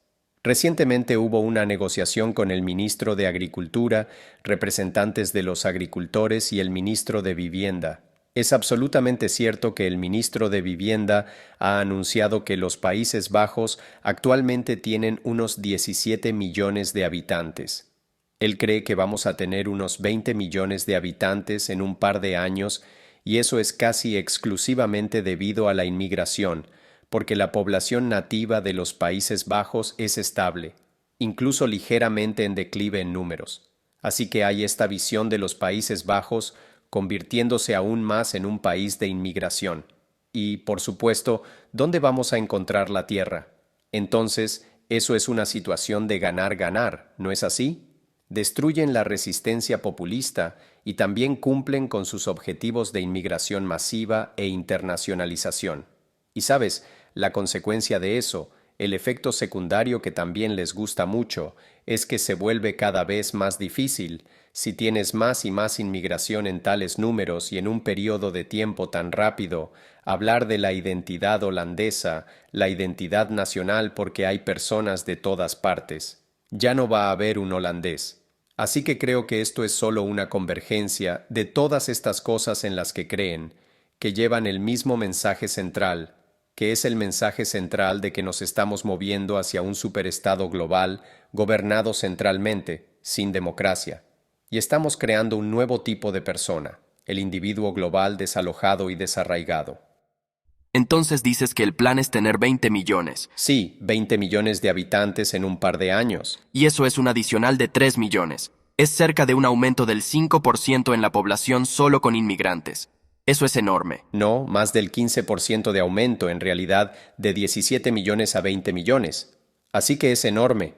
Speaker 3: Recientemente hubo una negociación con el ministro de Agricultura, representantes de los agricultores y el ministro de Vivienda. Es absolutamente cierto que el ministro de Vivienda ha anunciado que los Países Bajos actualmente tienen unos 17 millones de habitantes. Él cree que vamos a tener unos 20 millones de habitantes en un par de años y eso es casi exclusivamente debido a la inmigración, porque la población nativa de los Países Bajos es estable, incluso ligeramente en declive en números. Así que hay esta visión de los Países Bajos convirtiéndose aún más en un país de inmigración. Y, por supuesto, ¿dónde vamos a encontrar la tierra? Entonces, eso es una situación de ganar-ganar, ¿no es así? Destruyen la resistencia populista y también cumplen con sus objetivos de inmigración masiva e internacionalización. Y sabes, la consecuencia de eso, el efecto secundario que también les gusta mucho, es que se vuelve cada vez más difícil. Si tienes más y más inmigración en tales números y en un periodo de tiempo tan rápido, hablar de la identidad holandesa, la identidad nacional porque hay personas de todas partes. Ya no va a haber un holandés. Así que creo que esto es solo una convergencia de todas estas cosas en las que creen, que llevan el mismo mensaje central, que es el mensaje central de que nos estamos moviendo hacia un superestado global gobernado centralmente, sin democracia. Y estamos creando un nuevo tipo de persona, el individuo global desalojado y desarraigado.
Speaker 1: Entonces dices que el plan es tener 20 millones.
Speaker 3: Sí, 20 millones de habitantes en un par de años.
Speaker 1: Y eso es un adicional de 3 millones. Es cerca de un aumento del 5% en la población solo con inmigrantes. Eso es enorme.
Speaker 3: No, más del 15% de aumento, en realidad, de 17 millones a 20 millones. Así que es enorme.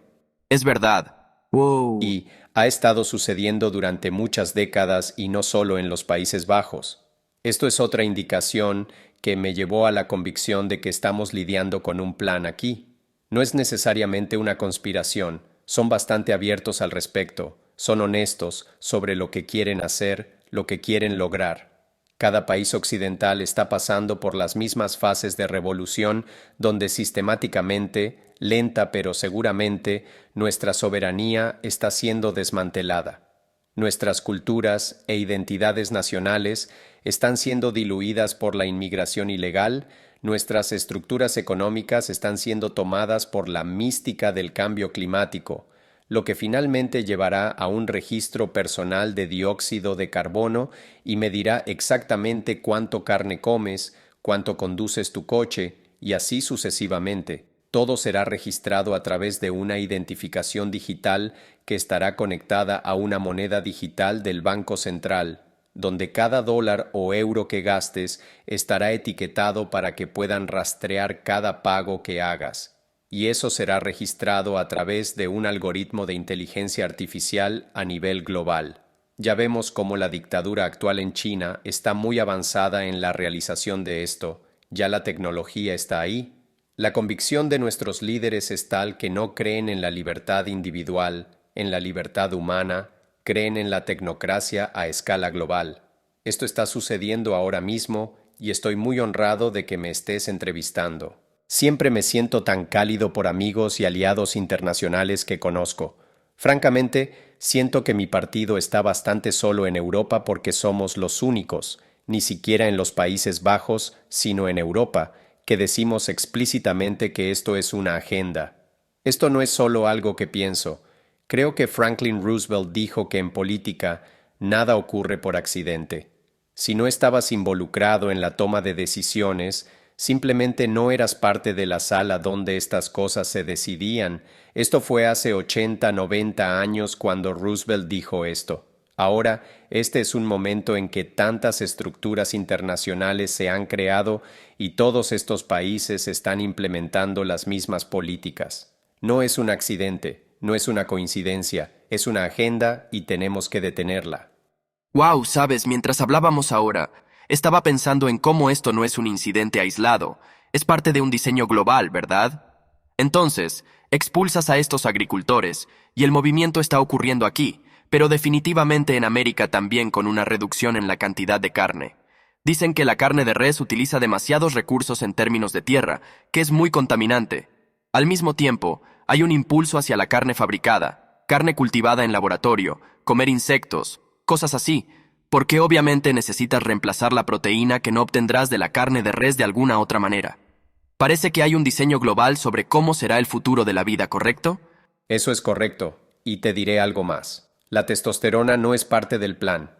Speaker 1: Es verdad. Wow.
Speaker 3: Y ha estado sucediendo durante muchas décadas y no solo en los Países Bajos. Esto es otra indicación que me llevó a la convicción de que estamos lidiando con un plan aquí. No es necesariamente una conspiración, son bastante abiertos al respecto, son honestos sobre lo que quieren hacer, lo que quieren lograr. Cada país occidental está pasando por las mismas fases de revolución donde sistemáticamente, lenta pero seguramente, nuestra soberanía está siendo desmantelada. Nuestras culturas e identidades nacionales están siendo diluidas por la inmigración ilegal, nuestras estructuras económicas están siendo tomadas por la mística del cambio climático, lo que finalmente llevará a un registro personal de dióxido de carbono y medirá exactamente cuánto carne comes, cuánto conduces tu coche, y así sucesivamente. Todo será registrado a través de una identificación digital que estará conectada a una moneda digital del Banco Central, donde cada dólar o euro que gastes estará etiquetado para que puedan rastrear cada pago que hagas. Y eso será registrado a través de un algoritmo de inteligencia artificial a nivel global. Ya vemos cómo la dictadura actual en China está muy avanzada en la realización de esto. Ya la tecnología está ahí. La convicción de nuestros líderes es tal que no creen en la libertad individual, en la libertad humana, creen en la tecnocracia a escala global. Esto está sucediendo ahora mismo y estoy muy honrado de que me estés entrevistando. Siempre me siento tan cálido por amigos y aliados internacionales que conozco. Francamente, siento que mi partido está bastante solo en Europa porque somos los únicos, ni siquiera en los Países Bajos, sino en Europa, que decimos explícitamente que esto es una agenda. Esto no es solo algo que pienso. Creo que Franklin Roosevelt dijo que en política nada ocurre por accidente. Si no estabas involucrado en la toma de decisiones, simplemente no eras parte de la sala donde estas cosas se decidían. Esto fue hace 80, 90 años cuando Roosevelt dijo esto. Ahora, este es un momento en que tantas estructuras internacionales se han creado y todos estos países están implementando las mismas políticas. No es un accidente, no es una coincidencia, es una agenda y tenemos que detenerla.
Speaker 1: Wow, sabes, mientras hablábamos ahora, estaba pensando en cómo esto no es un incidente aislado, es parte de un diseño global, ¿verdad? Entonces, expulsas a estos agricultores y el movimiento está ocurriendo aquí, pero definitivamente en América también con una reducción en la cantidad de carne. Dicen que la carne de res utiliza demasiados recursos en términos de tierra, que es muy contaminante. Al mismo tiempo, hay un impulso hacia la carne fabricada, carne cultivada en laboratorio, comer insectos, cosas así, porque obviamente necesitas reemplazar la proteína que no obtendrás de la carne de res de alguna otra manera. Parece que hay un diseño global sobre cómo será el futuro de la vida, ¿correcto?
Speaker 3: Eso es correcto, y te diré algo más. La testosterona no es parte del plan.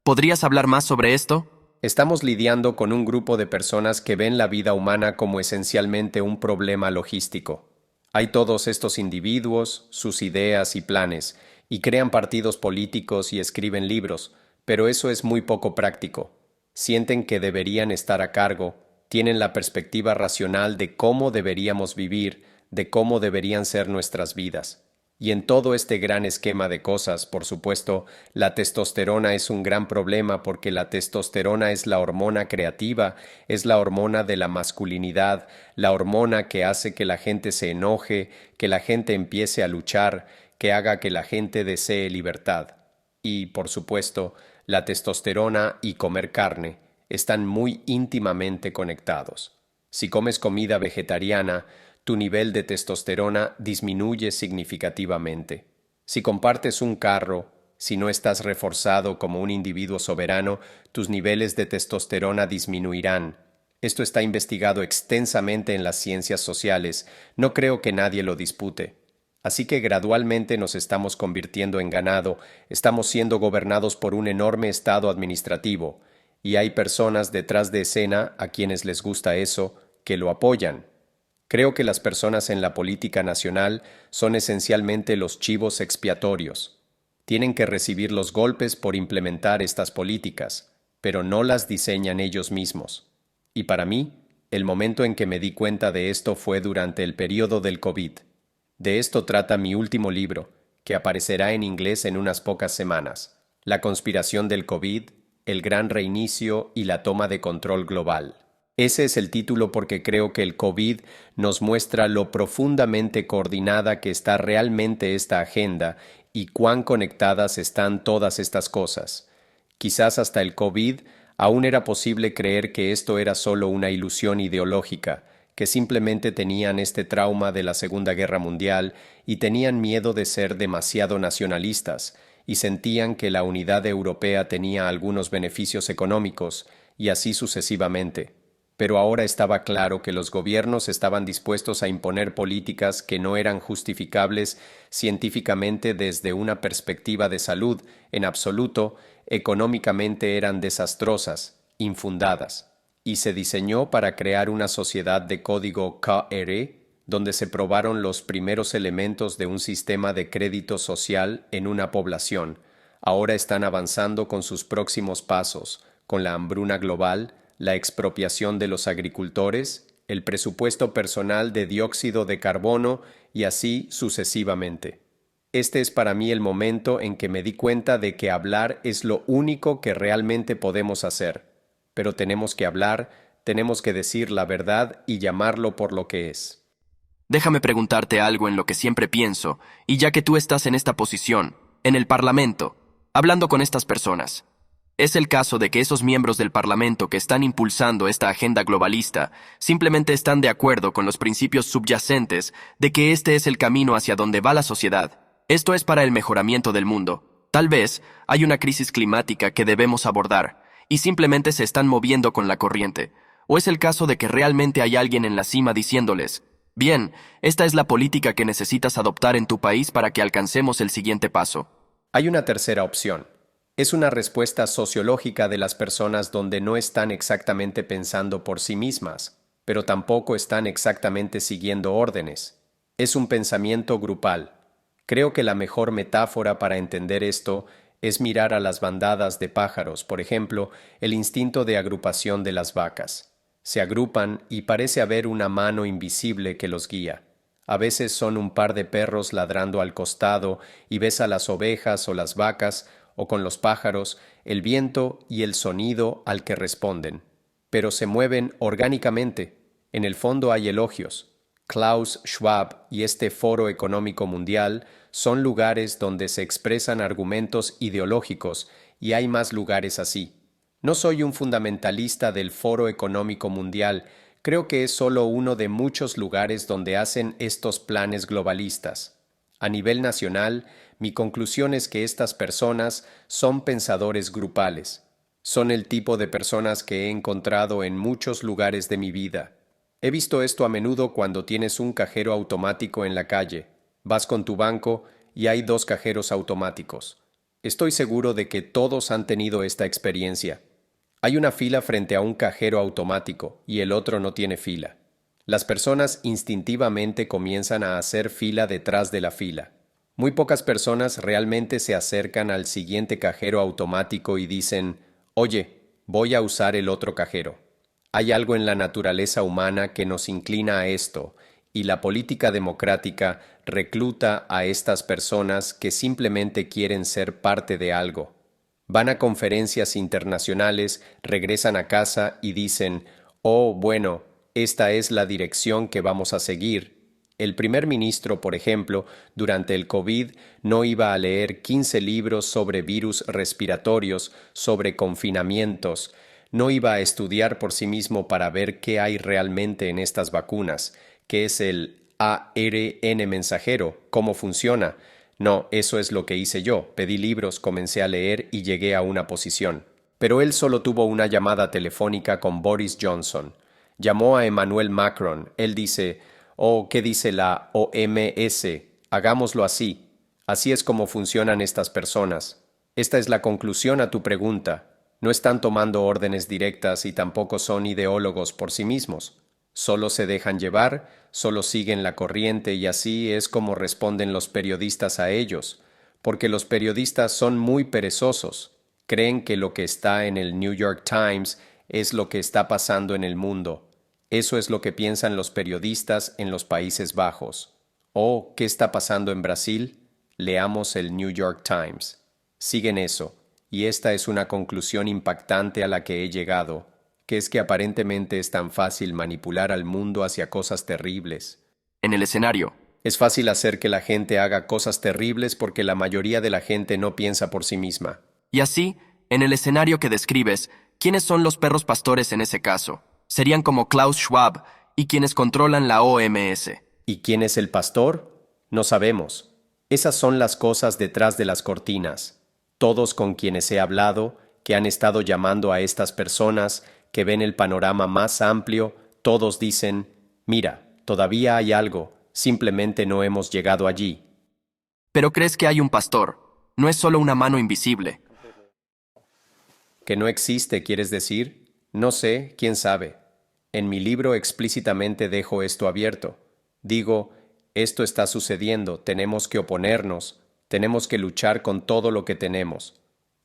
Speaker 1: ¿Podrías hablar más sobre esto?
Speaker 3: Estamos lidiando con un grupo de personas que ven la vida humana como esencialmente un problema logístico. Hay todos estos individuos, sus ideas y planes, y crean partidos políticos y escriben libros, pero eso es muy poco práctico. Sienten que deberían estar a cargo, tienen la perspectiva racional de cómo deberíamos vivir, de cómo deberían ser nuestras vidas. Y en todo este gran esquema de cosas, por supuesto, la testosterona es un gran problema porque la testosterona es la hormona creativa, es la hormona de la masculinidad, la hormona que hace que la gente se enoje, que la gente empiece a luchar, que haga que la gente desee libertad. Y, por supuesto, la testosterona y comer carne están muy íntimamente conectados. Si comes comida vegetariana, tu nivel de testosterona disminuye significativamente. Si compartes un carro, si no estás reforzado como un individuo soberano, tus niveles de testosterona disminuirán. Esto está investigado extensamente en las ciencias sociales, no creo que nadie lo dispute. Así que gradualmente nos estamos convirtiendo en ganado, estamos siendo gobernados por un enorme estado administrativo, y hay personas detrás de escena a quienes les gusta eso, que lo apoyan. Creo que las personas en la política nacional son esencialmente los chivos expiatorios. Tienen que recibir los golpes por implementar estas políticas, pero no las diseñan ellos mismos. Y para mí, el momento en que me di cuenta de esto fue durante el periodo del COVID. De esto trata mi último libro, que aparecerá en inglés en unas pocas semanas: La conspiración del COVID, el gran reinicio y la toma de control global. Ese es el título porque creo que el COVID nos muestra lo profundamente coordinada que está realmente esta agenda y cuán conectadas están todas estas cosas. Quizás hasta el COVID aún era posible creer que esto era solo una ilusión ideológica, que simplemente tenían este trauma de la Segunda Guerra Mundial y tenían miedo de ser demasiado nacionalistas, y sentían que la unidad europea tenía algunos beneficios económicos, y así sucesivamente. Pero ahora estaba claro que los gobiernos estaban dispuestos a imponer políticas que no eran justificables científicamente desde una perspectiva de salud, en absoluto, económicamente eran desastrosas, infundadas, y se diseñó para crear una sociedad de código QR, donde se probaron los primeros elementos de un sistema de crédito social en una población. Ahora están avanzando con sus próximos pasos, con la hambruna global, la expropiación de los agricultores, el presupuesto personal de dióxido de carbono y así sucesivamente. Este es para mí el momento en que me di cuenta de que hablar es lo único que realmente podemos hacer. Pero tenemos que hablar, tenemos que decir la verdad y llamarlo por lo que es.
Speaker 1: Déjame preguntarte algo en lo que siempre pienso, y ya que tú estás en esta posición, en el Parlamento, hablando con estas personas. Es el caso de que esos miembros del Parlamento que están impulsando esta agenda globalista simplemente están de acuerdo con los principios subyacentes de que este es el camino hacia donde va la sociedad. Esto es para el mejoramiento del mundo. Tal vez hay una crisis climática que debemos abordar, y simplemente se están moviendo con la corriente. ¿O es el caso de que realmente hay alguien en la cima diciéndoles: bien, esta es la política que necesitas adoptar en tu país para que alcancemos el siguiente paso?
Speaker 3: Hay una tercera opción. Es una respuesta sociológica de las personas donde no están exactamente pensando por sí mismas, pero tampoco están exactamente siguiendo órdenes. Es un pensamiento grupal. Creo que la mejor metáfora para entender esto es mirar a las bandadas de pájaros, por ejemplo, el instinto de agrupación de las vacas. Se agrupan y parece haber una mano invisible que los guía. A veces son un par de perros ladrando al costado y ves a las ovejas o las vacas, o con los pájaros, el viento y el sonido al que responden. Pero se mueven orgánicamente. En el fondo hay elogios. Klaus Schwab y este Foro Económico Mundial son lugares donde se expresan argumentos ideológicos, y hay más lugares así. No soy un fundamentalista del Foro Económico Mundial, creo que es solo uno de muchos lugares donde hacen estos planes globalistas. A nivel nacional, mi conclusión es que estas personas son pensadores grupales. Son el tipo de personas que he encontrado en muchos lugares de mi vida. He visto esto a menudo cuando tienes un cajero automático en la calle. Vas con tu banco y hay 2 cajeros automáticos. Estoy seguro de que todos han tenido esta experiencia. Hay una fila frente a un cajero automático y el otro no tiene fila. Las personas instintivamente comienzan a hacer fila detrás de la fila. Muy pocas personas realmente se acercan al siguiente cajero automático y dicen: «Oye, voy a usar el otro cajero». Hay algo en la naturaleza humana que nos inclina a esto, y la política democrática recluta a estas personas que simplemente quieren ser parte de algo. Van a conferencias internacionales, regresan a casa y dicen: «Oh, bueno, esta es la dirección que vamos a seguir». El primer ministro, por ejemplo, durante el COVID no iba a leer 15 libros sobre virus respiratorios, sobre confinamientos, no iba a estudiar por sí mismo para ver qué hay realmente en estas vacunas, qué es el ARN mensajero, cómo funciona. No, eso es lo que hice yo. Pedí libros, comencé a leer y llegué a una posición. Pero él solo tuvo una llamada telefónica con Boris Johnson. Llamó a Emmanuel Macron. Él dice: «Oh, ¿qué dice la OMS? Hagámoslo así. Así es como funcionan estas personas. Esta es la conclusión a tu pregunta. No están tomando órdenes directas y tampoco son ideólogos por sí mismos. Solo se dejan llevar, solo siguen la corriente y así es como responden los periodistas a ellos, porque los periodistas son muy perezosos. Creen que lo que está en el New York Times es lo que está pasando en el mundo. Eso es lo que piensan los periodistas en los Países Bajos. Oh, ¿qué está pasando en Brasil? Leamos el New York Times. Siguen eso, y esta es una conclusión impactante a la que he llegado, que es que aparentemente es tan fácil manipular al mundo hacia cosas terribles.
Speaker 1: En el escenario.
Speaker 3: Es fácil hacer que la gente haga cosas terribles porque la mayoría de la gente no piensa por sí misma.
Speaker 1: Y así, en el escenario que describes, ¿quiénes son los perros pastores en ese caso? Serían como Klaus Schwab y quienes controlan la OMS.
Speaker 3: ¿Y quién es el pastor? No sabemos. Esas son las cosas detrás de las cortinas. Todos con quienes he hablado, que han estado llamando a estas personas, que ven el panorama más amplio, todos dicen, mira, todavía hay algo, simplemente no hemos llegado allí.
Speaker 1: Pero crees que hay un pastor, no es solo una mano invisible.
Speaker 3: ¿Que no existe, quieres decir? No sé, quién sabe. En mi libro explícitamente dejo esto abierto. Digo, esto está sucediendo, tenemos que oponernos, tenemos que luchar con todo lo que tenemos.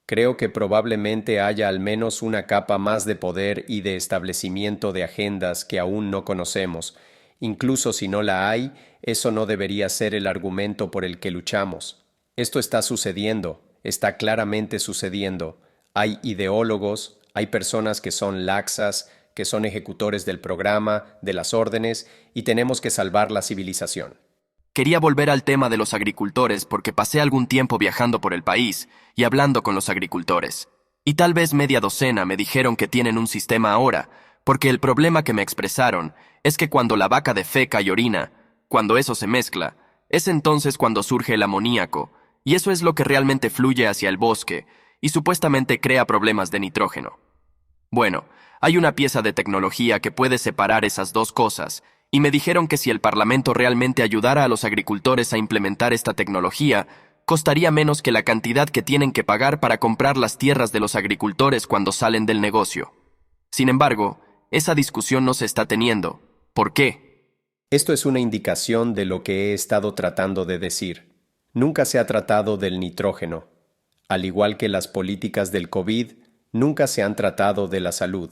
Speaker 3: Creo que probablemente haya al menos una capa más de poder y de establecimiento de agendas que aún no conocemos. Incluso si no la hay, eso no debería ser el argumento por el que luchamos. Esto está sucediendo, está claramente sucediendo. Hay ideólogos, hay personas que son laxas, que son ejecutores del programa, de las órdenes, y tenemos que salvar la civilización.
Speaker 1: Quería volver al tema de los agricultores porque pasé algún tiempo viajando por el país y hablando con los agricultores. Y tal vez media docena me dijeron que tienen un sistema ahora, porque el problema que me expresaron es que cuando la vaca defeca y orina, cuando eso se mezcla, es entonces cuando surge el amoníaco, y eso es lo que realmente fluye hacia el bosque y supuestamente crea problemas de nitrógeno. Bueno, hay una pieza de tecnología que puede separar esas dos cosas, y me dijeron que si el Parlamento realmente ayudara a los agricultores a implementar esta tecnología, costaría menos que la cantidad que tienen que pagar para comprar las tierras de los agricultores cuando salen del negocio. Sin embargo, esa discusión no se está teniendo. ¿Por qué?
Speaker 3: Esto es una indicación de lo que he estado tratando de decir. Nunca se ha tratado del nitrógeno. Al igual que las políticas del COVID, nunca se han tratado de la salud.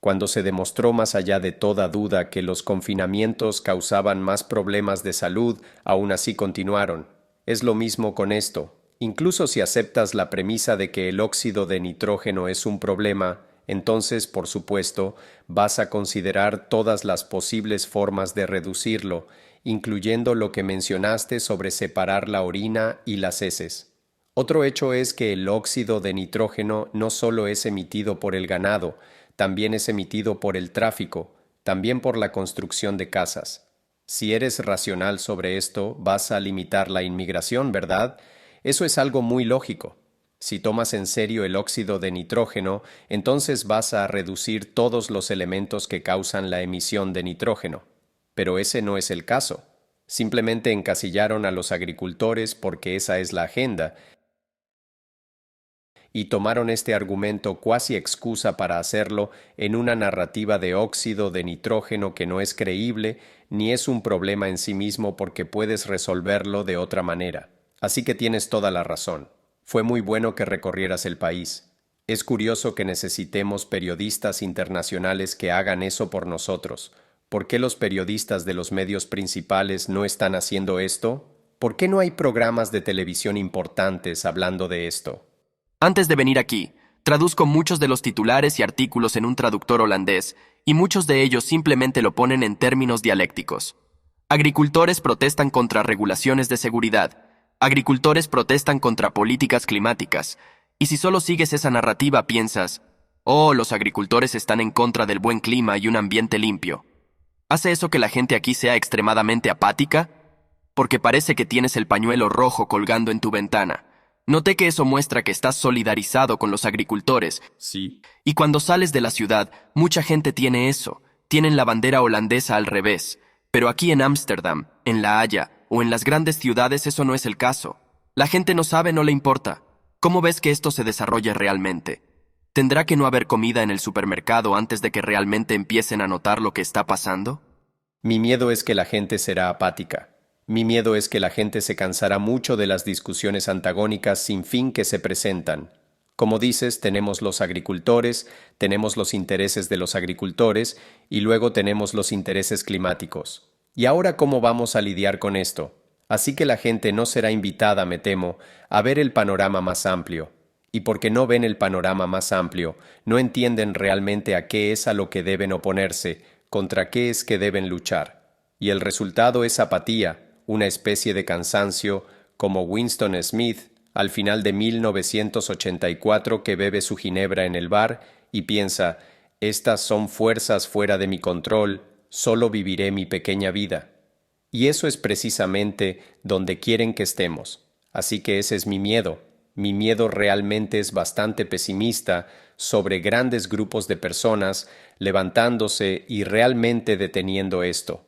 Speaker 3: Cuando se demostró más allá de toda duda que los confinamientos causaban más problemas de salud, aún así continuaron. Es lo mismo con esto. Incluso si aceptas la premisa de que el óxido de nitrógeno es un problema, entonces, por supuesto, vas a considerar todas las posibles formas de reducirlo, incluyendo lo que mencionaste sobre separar la orina y las heces. Otro hecho es que el óxido de nitrógeno no solo es emitido por el ganado, también es emitido por el tráfico, también por la construcción de casas. Si eres racional sobre esto, vas a limitar la inmigración, ¿verdad? Eso es algo muy lógico. Si tomas en serio el óxido de nitrógeno, entonces vas a reducir todos los elementos que causan la emisión de nitrógeno. Pero ese no es el caso. Simplemente encasillaron a los agricultores porque esa es la agenda, y tomaron este argumento cuasi excusa para hacerlo en una narrativa de óxido de nitrógeno que no es creíble ni es un problema en sí mismo porque puedes resolverlo de otra manera. Así que tienes toda la razón. Fue muy bueno que recorrieras el país. Es curioso que necesitemos periodistas internacionales que hagan eso por nosotros. ¿Por qué los periodistas de los medios principales no están haciendo esto? ¿Por qué no hay programas de televisión importantes hablando de esto?
Speaker 1: Antes de venir aquí, traduzco muchos de los titulares y artículos en un traductor holandés, y muchos de ellos simplemente lo ponen en términos dialécticos. Agricultores protestan contra regulaciones de seguridad. Agricultores protestan contra políticas climáticas. Y si solo sigues esa narrativa piensas, oh, los agricultores están en contra del buen clima y un ambiente limpio. ¿Hace eso que la gente aquí sea extremadamente apática? Porque parece que tienes el pañuelo rojo colgando en tu ventana. Noté que eso muestra que estás solidarizado con los agricultores.
Speaker 3: Sí.
Speaker 1: Y cuando sales de la ciudad, mucha gente tiene eso. Tienen la bandera holandesa al revés. Pero aquí en Ámsterdam, en La Haya o en las grandes ciudades eso no es el caso. La gente no sabe, no le importa. ¿Cómo ves que esto se desarrolle realmente? ¿Tendrá que no haber comida en el supermercado antes de que realmente empiecen a notar lo que está pasando?
Speaker 3: Mi miedo es que la gente será apática. Mi miedo es que la gente se cansará mucho de las discusiones antagónicas sin fin que se presentan. Como dices, tenemos los agricultores, tenemos los intereses de los agricultores y luego tenemos los intereses climáticos. ¿Y ahora cómo vamos a lidiar con esto? Así que la gente no será invitada, me temo, a ver el panorama más amplio. Y porque no ven el panorama más amplio, no entienden realmente a qué es a lo que deben oponerse, contra qué es que deben luchar. Y el resultado es apatía, una especie de cansancio, como Winston Smith, al final de 1984, que bebe su ginebra en el bar y piensa, estas son fuerzas fuera de mi control, solo viviré mi pequeña vida. Y eso es precisamente donde quieren que estemos. Así que ese es mi miedo. Mi miedo realmente es bastante pesimista sobre grandes grupos de personas levantándose y realmente deteniendo esto.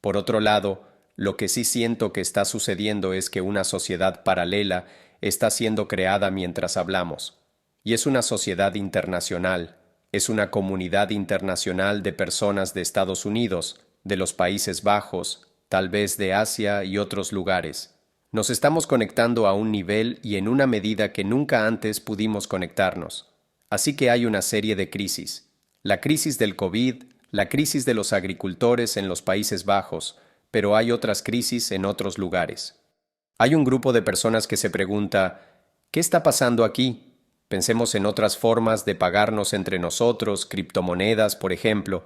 Speaker 3: Por otro lado, lo que sí siento que está sucediendo es que una sociedad paralela está siendo creada mientras hablamos. Y es una sociedad internacional, es una comunidad internacional de personas de Estados Unidos, de los Países Bajos, tal vez de Asia y otros lugares. Nos estamos conectando a un nivel y en una medida que nunca antes pudimos conectarnos. Así que hay una serie de crisis. La crisis del COVID, la crisis de los agricultores en los Países Bajos, pero hay otras crisis en otros lugares. Hay un grupo de personas que se pregunta, ¿qué está pasando aquí? Pensemos en otras formas de pagarnos entre nosotros, criptomonedas, por ejemplo.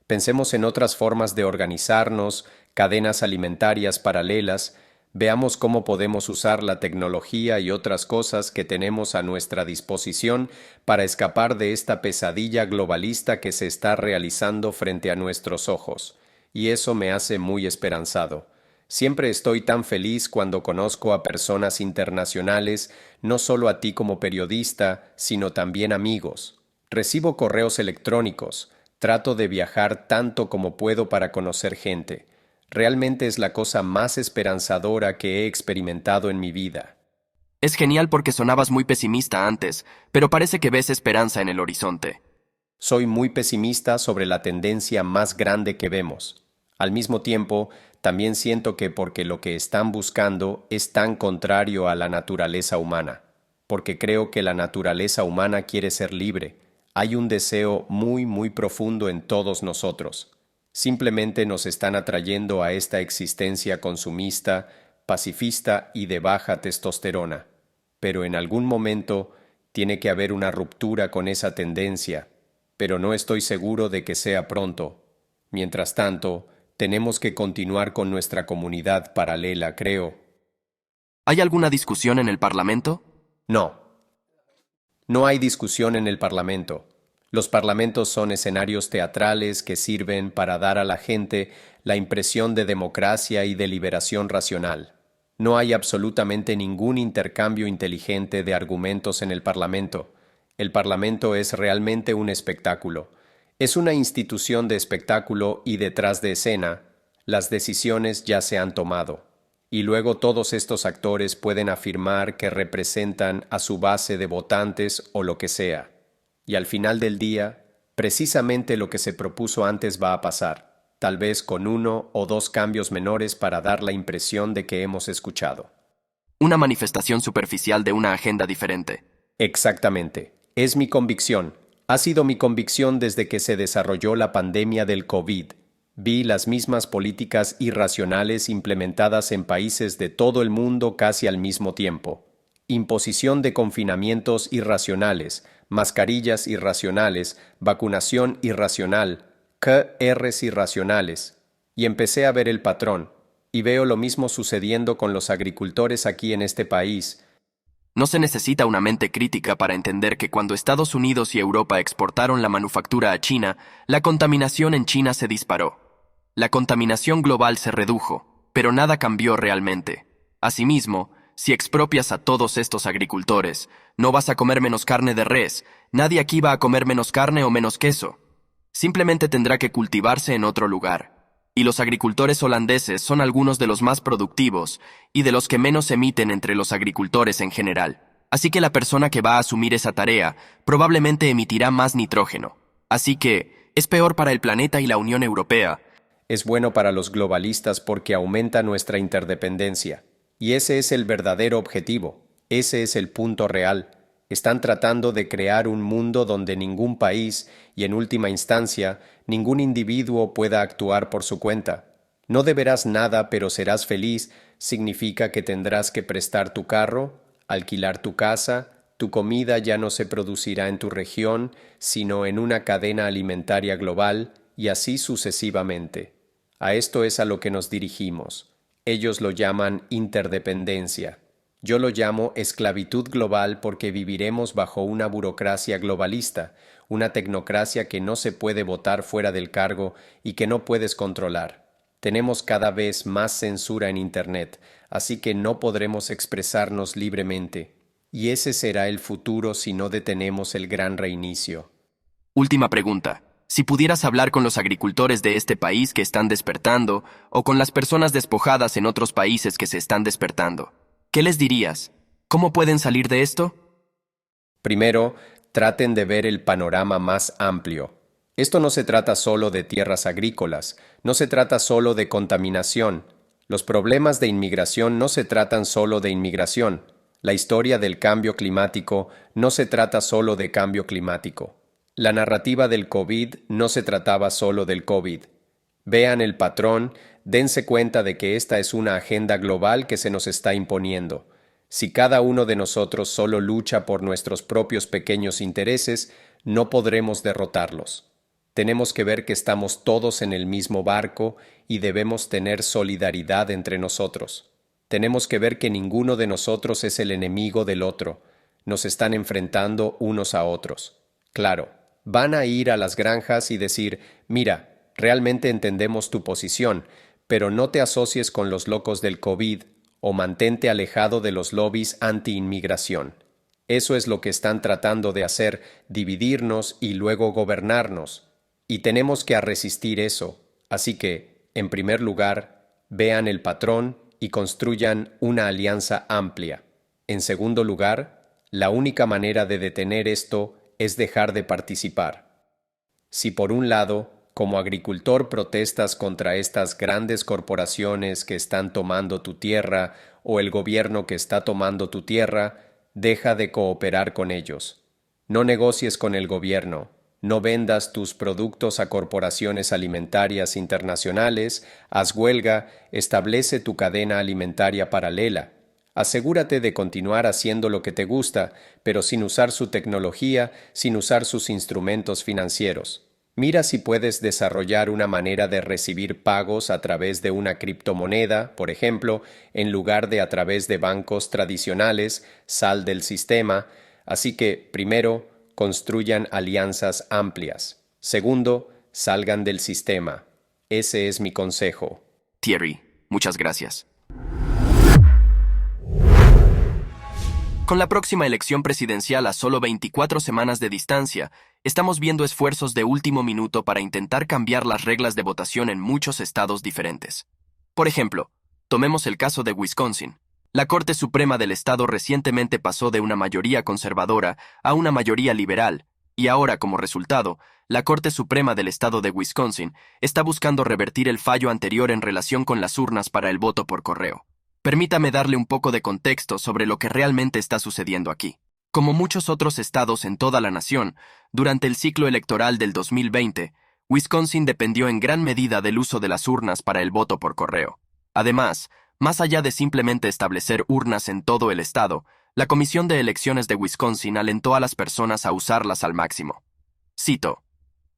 Speaker 3: Pensemos en otras formas de organizarnos, cadenas alimentarias paralelas. Veamos cómo podemos usar la tecnología y otras cosas que tenemos a nuestra disposición para escapar de esta pesadilla globalista que se está realizando frente a nuestros ojos. Y eso me hace muy esperanzado. Siempre estoy tan feliz cuando conozco a personas internacionales, no solo a ti como periodista, sino también amigos. Recibo correos electrónicos, trato de viajar tanto como puedo para conocer gente. Realmente es la cosa más esperanzadora que he experimentado en mi vida.
Speaker 1: Es genial porque sonabas muy pesimista antes, pero parece que ves esperanza en el horizonte.
Speaker 3: Soy muy pesimista sobre la tendencia más grande que vemos. Al mismo tiempo, también siento que porque lo que están buscando es tan contrario a la naturaleza humana, porque creo que la naturaleza humana quiere ser libre. Hay un deseo muy, muy profundo en todos nosotros. Simplemente nos están atrayendo a esta existencia consumista, pacifista y de baja testosterona. Pero en algún momento tiene que haber una ruptura con esa tendencia, pero no estoy seguro de que sea pronto. Mientras tanto, tenemos que continuar con nuestra comunidad paralela, creo.
Speaker 1: ¿Hay alguna discusión en el Parlamento?
Speaker 3: No. No hay discusión en el Parlamento. Los parlamentos son escenarios teatrales que sirven para dar a la gente la impresión de democracia y de liberación racional. No hay absolutamente ningún intercambio inteligente de argumentos en el Parlamento. El Parlamento es realmente un espectáculo. Es una institución de espectáculo y detrás de escena, las decisiones ya se han tomado. Y luego todos estos actores pueden afirmar que representan a su base de votantes o lo que sea. Y al final del día, precisamente lo que se propuso antes va a pasar, tal vez con 1 o 2 cambios menores para dar la impresión de que hemos escuchado.
Speaker 1: Una manifestación superficial de una agenda diferente.
Speaker 3: Exactamente. Es mi convicción. Ha sido mi convicción desde que se desarrolló la pandemia del COVID. Vi las mismas políticas irracionales implementadas en países de todo el mundo casi al mismo tiempo. Imposición de confinamientos irracionales, mascarillas irracionales, vacunación irracional, QRs irracionales. Y empecé a ver el patrón. Y veo lo mismo sucediendo con los agricultores aquí en este país.
Speaker 1: No se necesita una mente crítica para entender que cuando Estados Unidos y Europa exportaron la manufactura a China, la contaminación en China se disparó. La contaminación global se redujo, pero nada cambió realmente. Asimismo, si expropias a todos estos agricultores, no vas a comer menos carne de res, nadie aquí va a comer menos carne o menos queso. Simplemente tendrá que cultivarse en otro lugar. Y los agricultores holandeses son algunos de los más productivos y de los que menos emiten entre los agricultores en general. Así que la persona que va a asumir esa tarea probablemente emitirá más nitrógeno. Así que es peor para el planeta y la Unión Europea.
Speaker 3: Es bueno para los globalistas porque aumenta nuestra interdependencia. Y ese es el verdadero objetivo. Ese es el punto real. Están tratando de crear un mundo donde ningún país y, en última instancia, ningún individuo pueda actuar por su cuenta. No deberás nada, pero serás feliz significa que tendrás que prestar tu carro, alquilar tu casa, tu comida ya no se producirá en tu región, sino en una cadena alimentaria global, y así sucesivamente. A esto es a lo que nos dirigimos. Ellos lo llaman interdependencia. Yo lo llamo esclavitud global porque viviremos bajo una burocracia globalista, una tecnocracia que no se puede votar fuera del cargo y que no puedes controlar. Tenemos cada vez más censura en Internet, así que no podremos expresarnos libremente. Y ese será el futuro si no detenemos el gran reinicio.
Speaker 1: Última pregunta. Si pudieras hablar con los agricultores de este país que están despertando o con las personas despojadas en otros países que se están despertando, ¿qué les dirías? ¿Cómo pueden salir de esto?
Speaker 3: Primero, traten de ver el panorama más amplio. Esto no se trata solo de tierras agrícolas, no se trata solo de contaminación. Los problemas de inmigración no se tratan solo de inmigración. La historia del cambio climático no se trata solo de cambio climático. La narrativa del COVID no se trataba solo del COVID. Vean el patrón, dense cuenta de que esta es una agenda global que se nos está imponiendo. Si cada uno de nosotros solo lucha por nuestros propios pequeños intereses, no podremos derrotarlos. Tenemos que ver que estamos todos en el mismo barco y debemos tener solidaridad entre nosotros. Tenemos que ver que ninguno de nosotros es el enemigo del otro. Nos están enfrentando unos a otros. Claro, van a ir a las granjas y decir, mira, realmente entendemos tu posición, pero no te asocies con los locos del COVID o mantente alejado de los lobbies anti-inmigración. Eso es lo que están tratando de hacer, dividirnos y luego gobernarnos. Y tenemos que resistir eso. Así que, en primer lugar, vean el patrón y construyan una alianza amplia. En segundo lugar, la única manera de detener esto es dejar de participar. Si por un lado, como agricultor protestas contra estas grandes corporaciones que están tomando tu tierra o el gobierno que está tomando tu tierra, deja de cooperar con ellos. No negocies con el gobierno, no vendas tus productos a corporaciones alimentarias internacionales, haz huelga, establece tu cadena alimentaria paralela. Asegúrate de continuar haciendo lo que te gusta, pero sin usar su tecnología, sin usar sus instrumentos financieros. Mira si puedes desarrollar una manera de recibir pagos a través de una criptomoneda, por ejemplo, en lugar de a través de bancos tradicionales. Sal del sistema. Así que, primero, construyan alianzas amplias. Segundo, salgan del sistema. Ese es mi consejo.
Speaker 1: Thierry, muchas gracias. Con la próxima elección presidencial a solo 24 semanas de distancia, estamos viendo esfuerzos de último minuto para intentar cambiar las reglas de votación en muchos estados diferentes. Por ejemplo, tomemos el caso de Wisconsin. La Corte Suprema del Estado recientemente pasó de una mayoría conservadora a una mayoría liberal, y ahora, como resultado, la Corte Suprema del Estado de Wisconsin está buscando revertir el fallo anterior en relación con las urnas para el voto por correo. Permítame darle un poco de contexto sobre lo que realmente está sucediendo aquí. Como muchos otros estados en toda la nación, durante el ciclo electoral del 2020, Wisconsin dependió en gran medida del uso de las urnas para el voto por correo. Además, más allá de simplemente establecer urnas en todo el estado, la Comisión de Elecciones de Wisconsin alentó a las personas a usarlas al máximo. Cito: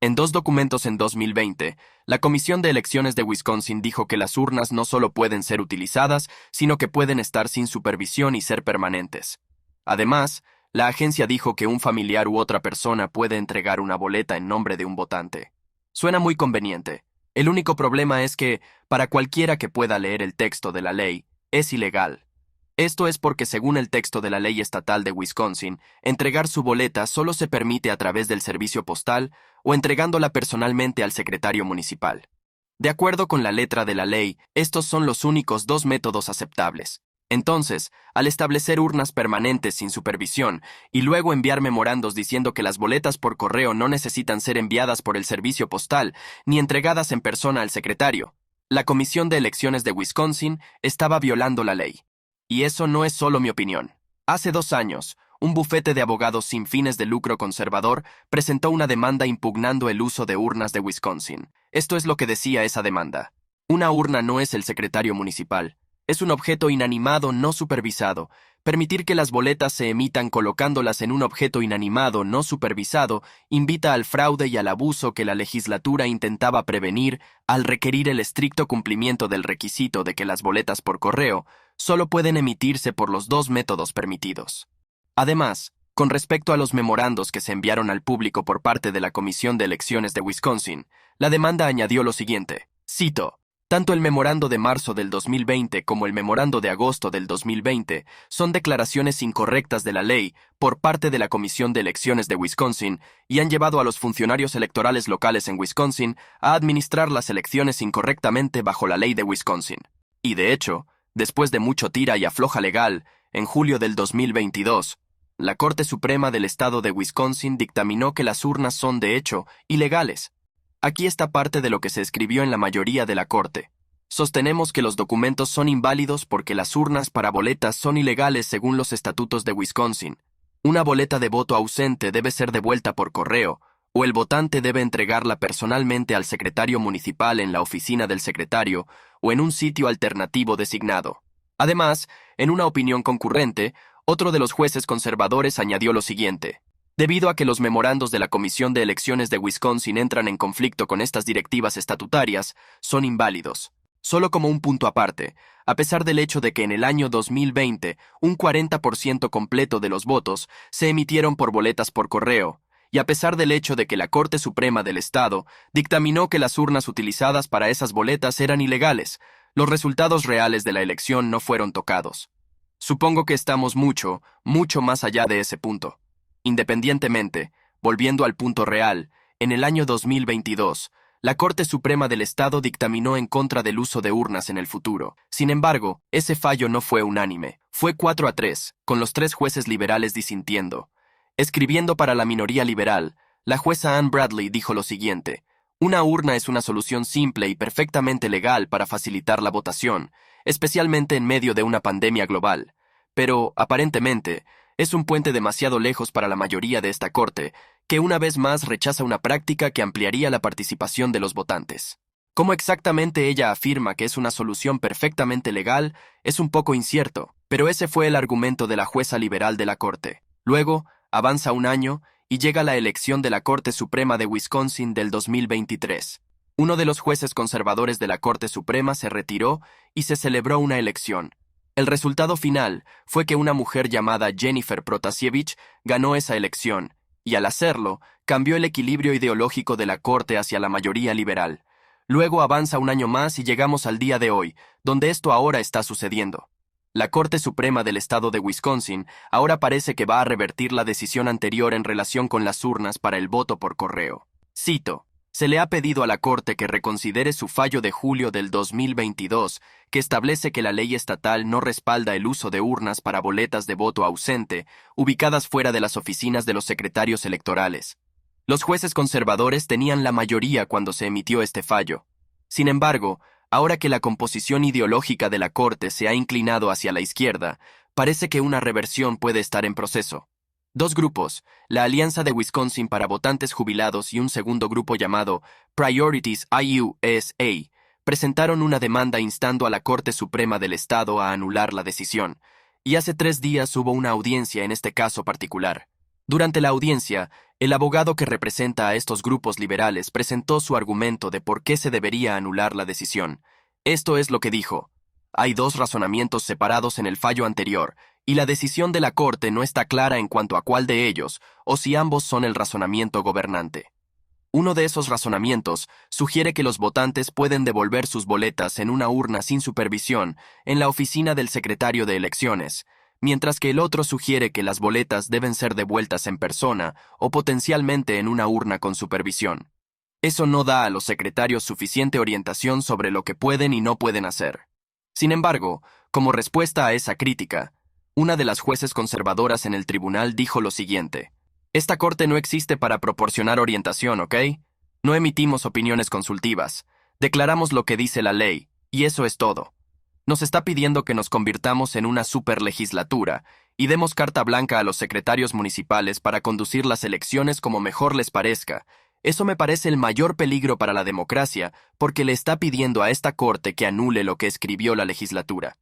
Speaker 1: en 2 documentos en 2020, la Comisión de Elecciones de Wisconsin dijo que las urnas no solo pueden ser utilizadas, sino que pueden estar sin supervisión y ser permanentes. Además, la agencia dijo que un familiar u otra persona puede entregar una boleta en nombre de un votante. Suena muy conveniente. El único problema es que, para cualquiera que pueda leer el texto de la ley, es ilegal. Esto es porque, según el texto de la ley estatal de Wisconsin, entregar su boleta solo se permite a través del servicio postal o entregándola personalmente al secretario municipal. De acuerdo con la letra de la ley, estos son los únicos dos métodos aceptables. Entonces, al establecer urnas permanentes sin supervisión y luego enviar memorandos diciendo que las boletas por correo no necesitan ser enviadas por el servicio postal ni entregadas en persona al secretario, la Comisión de Elecciones de Wisconsin estaba violando la ley. Y eso no es solo mi opinión. Hace 2 años, un bufete de abogados sin fines de lucro conservador presentó una demanda impugnando el uso de urnas de Wisconsin. Esto es lo que decía esa demanda. Una urna no es el secretario municipal. Es un objeto inanimado no supervisado. Permitir que las boletas se emitan colocándolas en un objeto inanimado no supervisado invita al fraude y al abuso que la legislatura intentaba prevenir al requerir el estricto cumplimiento del requisito de que las boletas por correo solo pueden emitirse por los 2 métodos permitidos. Además, con respecto a los memorandos que se enviaron al público por parte de la Comisión de Elecciones de Wisconsin, la demanda añadió lo siguiente, cito, tanto el memorando de marzo del 2020 como el memorando de agosto del 2020 son declaraciones incorrectas de la ley por parte de la Comisión de Elecciones de Wisconsin y han llevado a los funcionarios electorales locales en Wisconsin a administrar las elecciones incorrectamente bajo la ley de Wisconsin. Y de hecho, después de mucho tira y afloja legal, en julio del 2022, la Corte Suprema del Estado de Wisconsin dictaminó que las urnas son, de hecho, ilegales. Aquí está parte de lo que se escribió en la mayoría de la Corte. Sostenemos que los documentos son inválidos porque las urnas para boletas son ilegales según los estatutos de Wisconsin. Una boleta de voto ausente debe ser devuelta por correo, o el votante debe entregarla personalmente al secretario municipal en la oficina del secretario o en un sitio alternativo designado. Además, en una opinión concurrente, otro de los jueces conservadores añadió lo siguiente. Debido a que los memorandos de la Comisión de Elecciones de Wisconsin entran en conflicto con estas directivas estatutarias, son inválidos. Solo como un punto aparte, a pesar del hecho de que en el año 2020 un 40% completo de los votos se emitieron por boletas por correo, y a pesar del hecho de que la Corte Suprema del Estado dictaminó que las urnas utilizadas para esas boletas eran ilegales, los resultados reales de la elección no fueron tocados. Supongo que estamos mucho más allá de ese punto. Independientemente, volviendo al punto real, en el año 2022, la Corte Suprema del Estado dictaminó en contra del uso de urnas en el futuro. Sin embargo, ese fallo no fue unánime. Fue 4-3, con los 3 jueces liberales disintiendo. Escribiendo para la minoría liberal, la jueza Ann Bradley dijo lo siguiente. Una urna es una solución simple y perfectamente legal para facilitar la votación, especialmente en medio de una pandemia global. Pero, aparentemente, es un puente demasiado lejos para la mayoría de esta Corte, que una vez más rechaza una práctica que ampliaría la participación de los votantes. Cómo exactamente ella afirma que es una solución perfectamente legal es un poco incierto, pero ese fue el argumento de la jueza liberal de la Corte. Luego, avanza un año y llega la elección de la Corte Suprema de Wisconsin del 2023. Uno de los jueces conservadores de la Corte Suprema se retiró y se celebró una elección. El resultado final fue que una mujer llamada Jennifer Protasiewicz ganó esa elección, y al hacerlo, cambió el equilibrio ideológico de la Corte hacia la mayoría liberal. Luego avanza un año más y llegamos al día de hoy, donde esto ahora está sucediendo. La Corte Suprema del Estado de Wisconsin ahora parece que va a revertir la decisión anterior en relación con las urnas para el voto por correo. Cito. Se le ha pedido a la Corte que reconsidere su fallo de julio del 2022, que establece que la ley estatal no respalda el uso de urnas para boletas de voto ausente, ubicadas fuera de las oficinas de los secretarios electorales. Los jueces conservadores tenían la mayoría cuando se emitió este fallo. Sin embargo, ahora que la composición ideológica de la Corte se ha inclinado hacia la izquierda, parece que una reversión puede estar en proceso. 2 grupos, la Alianza de Wisconsin para Votantes Jubilados y un segundo grupo llamado Priorities IUSA, presentaron una demanda instando a la Corte Suprema del Estado a anular la decisión, y hace 3 días hubo una audiencia en este caso particular. Durante la audiencia, el abogado que representa a estos grupos liberales presentó su argumento de por qué se debería anular la decisión. Esto es lo que dijo. Hay 2 razonamientos separados en el fallo anterior, y la decisión de la Corte no está clara en cuanto a cuál de ellos, o si ambos son el razonamiento gobernante. Uno de esos razonamientos sugiere que los votantes pueden devolver sus boletas en una urna sin supervisión en la oficina del secretario de elecciones, mientras que el otro sugiere que las boletas deben ser devueltas en persona o potencialmente en una urna con supervisión. Eso no da a los secretarios suficiente orientación sobre lo que pueden y no pueden hacer. Sin embargo, como respuesta a esa crítica, una de las jueces conservadoras en el tribunal dijo lo siguiente: esta corte no existe para proporcionar orientación, ¿ok? No emitimos opiniones consultivas. Declaramos lo que dice la ley, y eso es todo. Nos está pidiendo que nos convirtamos en una superlegislatura y demos carta blanca a los secretarios municipales para conducir las elecciones como mejor les parezca. Eso me parece el mayor peligro para la democracia, porque le está pidiendo a esta corte que anule lo que escribió la legislatura.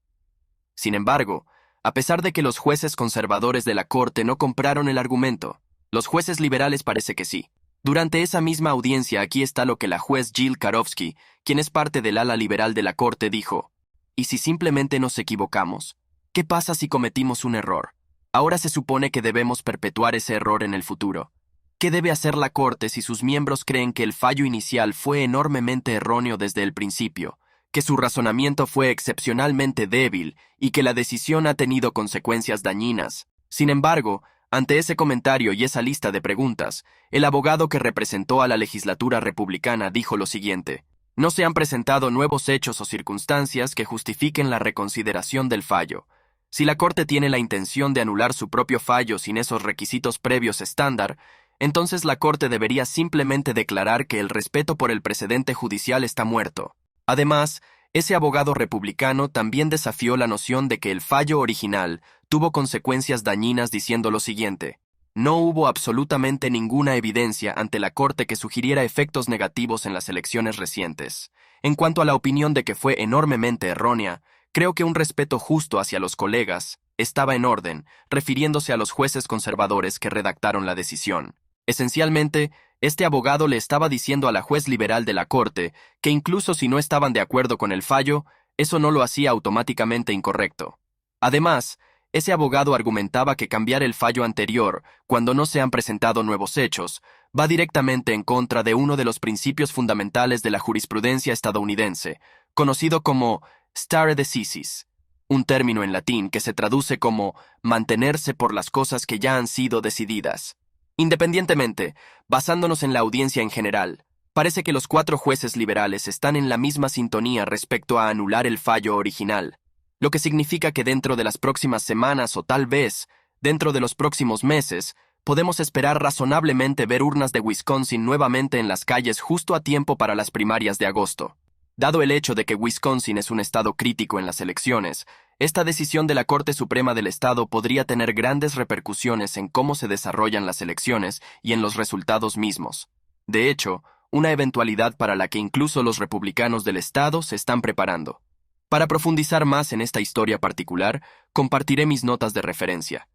Speaker 1: Sin embargo, a pesar de que los jueces conservadores de la corte no compraron el argumento, los jueces liberales parece que sí. Durante esa misma audiencia aquí está lo que la juez Jill Karofsky, quien es parte del ala liberal de la corte, dijo: ¿y si simplemente nos equivocamos? ¿Qué pasa si cometimos un error? Ahora se supone que debemos perpetuar ese error en el futuro. ¿Qué debe hacer la corte si sus miembros creen que el fallo inicial fue enormemente erróneo desde el principio, que su razonamiento fue excepcionalmente débil y que la decisión ha tenido consecuencias dañinas? Sin embargo, ante ese comentario y esa lista de preguntas, el abogado que representó a la legislatura republicana dijo lo siguiente: no se han presentado nuevos hechos o circunstancias que justifiquen la reconsideración del fallo. Si la Corte tiene la intención de anular su propio fallo sin esos requisitos previos estándar, entonces la Corte debería simplemente declarar que el respeto por el precedente judicial está muerto. Además, ese abogado republicano también desafió la noción de que el fallo original tuvo consecuencias dañinas diciendo lo siguiente: no hubo absolutamente ninguna evidencia ante la Corte que sugiriera efectos negativos en las elecciones recientes. En cuanto a la opinión de que fue enormemente errónea, creo que un respeto justo hacia los colegas estaba en orden, refiriéndose a los jueces conservadores que redactaron la decisión. Esencialmente, este abogado le estaba diciendo a la juez liberal de la Corte que incluso si no estaban de acuerdo con el fallo, eso no lo hacía automáticamente incorrecto. Además, ese abogado argumentaba que cambiar el fallo anterior, cuando no se han presentado nuevos hechos, va directamente en contra de uno de los principios fundamentales de la jurisprudencia estadounidense, conocido como stare decisis, un término en latín que se traduce como mantenerse por las cosas que ya han sido decididas. Independientemente, basándonos en la audiencia en general, parece que los 4 jueces liberales están en la misma sintonía respecto a anular el fallo original, lo que significa que dentro de las próximas semanas o tal vez dentro de los próximos meses, podemos esperar razonablemente ver urnas de Wisconsin nuevamente en las calles justo a tiempo para las primarias de agosto. Dado el hecho de que Wisconsin es un estado crítico en las elecciones, esta decisión de la Corte Suprema del Estado podría tener grandes repercusiones en cómo se desarrollan las elecciones y en los resultados mismos. De hecho, una eventualidad para la que incluso los republicanos del estado se están preparando. Para profundizar más en esta historia particular, compartiré mis notas de referencia.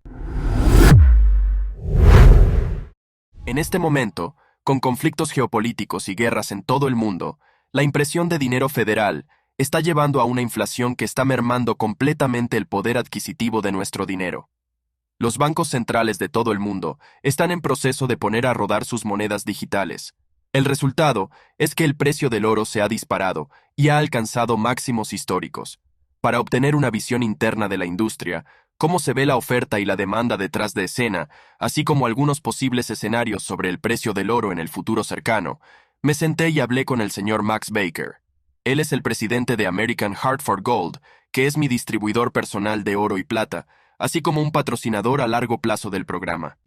Speaker 1: En este momento, con conflictos geopolíticos y guerras en todo el mundo, la impresión de dinero federal está llevando a una inflación que está mermando completamente el poder adquisitivo de nuestro dinero. Los bancos centrales de todo el mundo están en proceso de poner a rodar sus monedas digitales. El resultado es que el precio del oro se ha disparado y ha alcanzado máximos históricos. Para obtener una visión interna de la industria, cómo se ve la oferta y la demanda detrás de escena, así como algunos posibles escenarios sobre el precio del oro en el futuro cercano, me senté y hablé con el señor Max Baker. Él es el presidente de American Hartford Gold, que es mi distribuidor personal de oro y plata, así como un patrocinador a largo plazo del programa.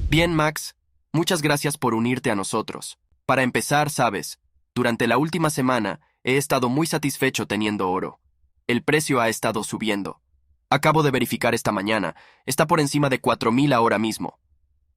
Speaker 1: Bien, Max, muchas gracias por unirte a nosotros. Para empezar, sabes, durante la última semana he estado muy satisfecho teniendo oro. El precio ha estado subiendo. Acabo de verificar esta mañana, está por encima de 4,000 ahora mismo.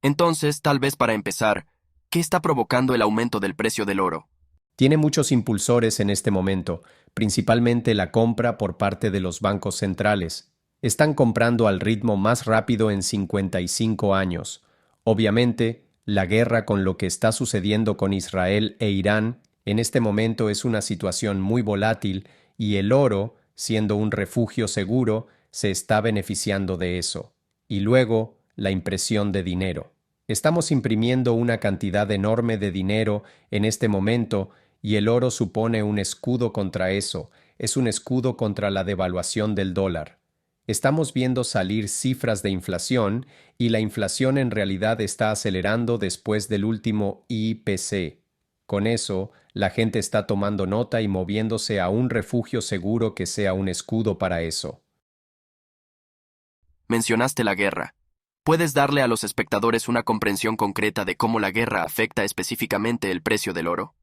Speaker 1: Entonces, tal vez para empezar, ¿qué está provocando el aumento del precio del oro?
Speaker 3: Tiene muchos impulsores en este momento, principalmente la compra por parte de los bancos centrales. Están comprando al ritmo más rápido en 55 años. Obviamente, la guerra con lo que está sucediendo con Israel e Irán en este momento es una situación muy volátil y el oro, siendo un refugio seguro, se está beneficiando de eso. Y luego, la impresión de dinero. Estamos imprimiendo una cantidad enorme de dinero en este momento y el oro supone un escudo contra eso, es un escudo contra la devaluación del dólar. Estamos viendo salir cifras de inflación y la inflación en realidad está acelerando después del último IPC. Con eso, la gente está tomando nota y moviéndose a un refugio seguro que sea un escudo para eso.
Speaker 1: Mencionaste la guerra. ¿Puedes darle a los espectadores una comprensión concreta de cómo la guerra afecta específicamente el precio del oro?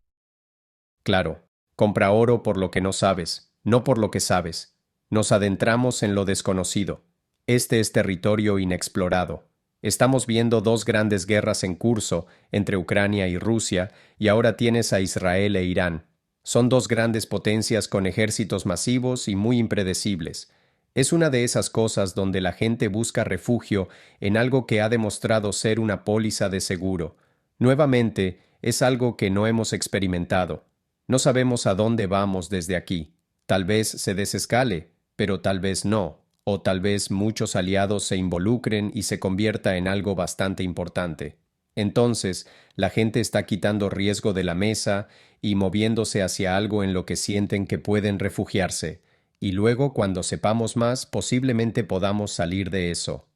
Speaker 3: Claro, compra oro por lo que no sabes, no por lo que sabes. Nos adentramos en lo desconocido. Este es territorio inexplorado. Estamos viendo dos grandes guerras en curso entre Ucrania y Rusia, y ahora tienes a Israel e Irán. Son dos grandes potencias con ejércitos masivos y muy impredecibles. Es una de esas cosas donde la gente busca refugio en algo que ha demostrado ser una póliza de seguro. Nuevamente, es algo que no hemos experimentado. No sabemos a dónde vamos desde aquí. Tal vez se desescale, pero tal vez no, o tal vez muchos aliados se involucren y se convierta en algo bastante importante. Entonces, la gente está quitando riesgo de la mesa y moviéndose hacia algo en lo que sienten que pueden refugiarse, y luego, cuando sepamos más, posiblemente podamos salir de eso.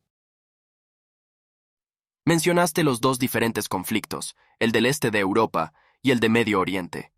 Speaker 1: Mencionaste los dos diferentes conflictos, el del este de Europa y el de Medio Oriente.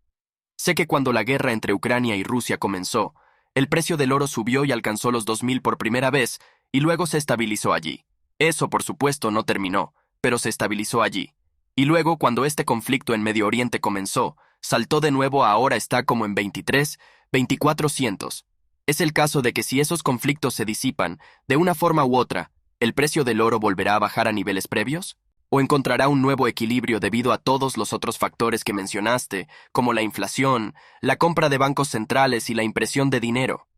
Speaker 1: Sé que cuando la guerra entre Ucrania y Rusia comenzó, el precio del oro subió y alcanzó los 2000 por primera vez y luego se estabilizó allí. Eso, por supuesto, no terminó, pero se estabilizó allí. Y luego, cuando este conflicto en Medio Oriente comenzó, saltó de nuevo, ahora está como en 23, 2400. Es el caso de que si esos conflictos se disipan, de una forma u otra, ¿el precio del oro volverá a bajar a niveles previos? ¿O encontrará un nuevo equilibrio debido a todos los otros factores que mencionaste, como la inflación, la compra de bancos centrales y la impresión de dinero?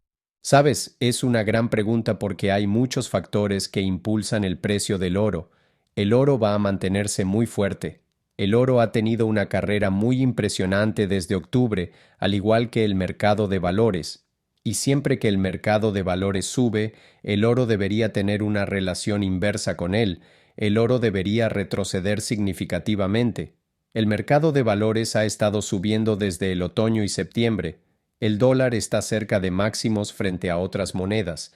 Speaker 3: Sabes, es una gran pregunta porque hay muchos factores que impulsan el precio del oro. El oro va a mantenerse muy fuerte. El oro ha tenido una carrera muy impresionante desde octubre, al igual que el mercado de valores. Y siempre que el mercado de valores sube, el oro debería tener una relación inversa con él. El oro debería retroceder significativamente. El mercado de valores ha estado subiendo desde el otoño y septiembre. El dólar está cerca de máximos frente a otras monedas.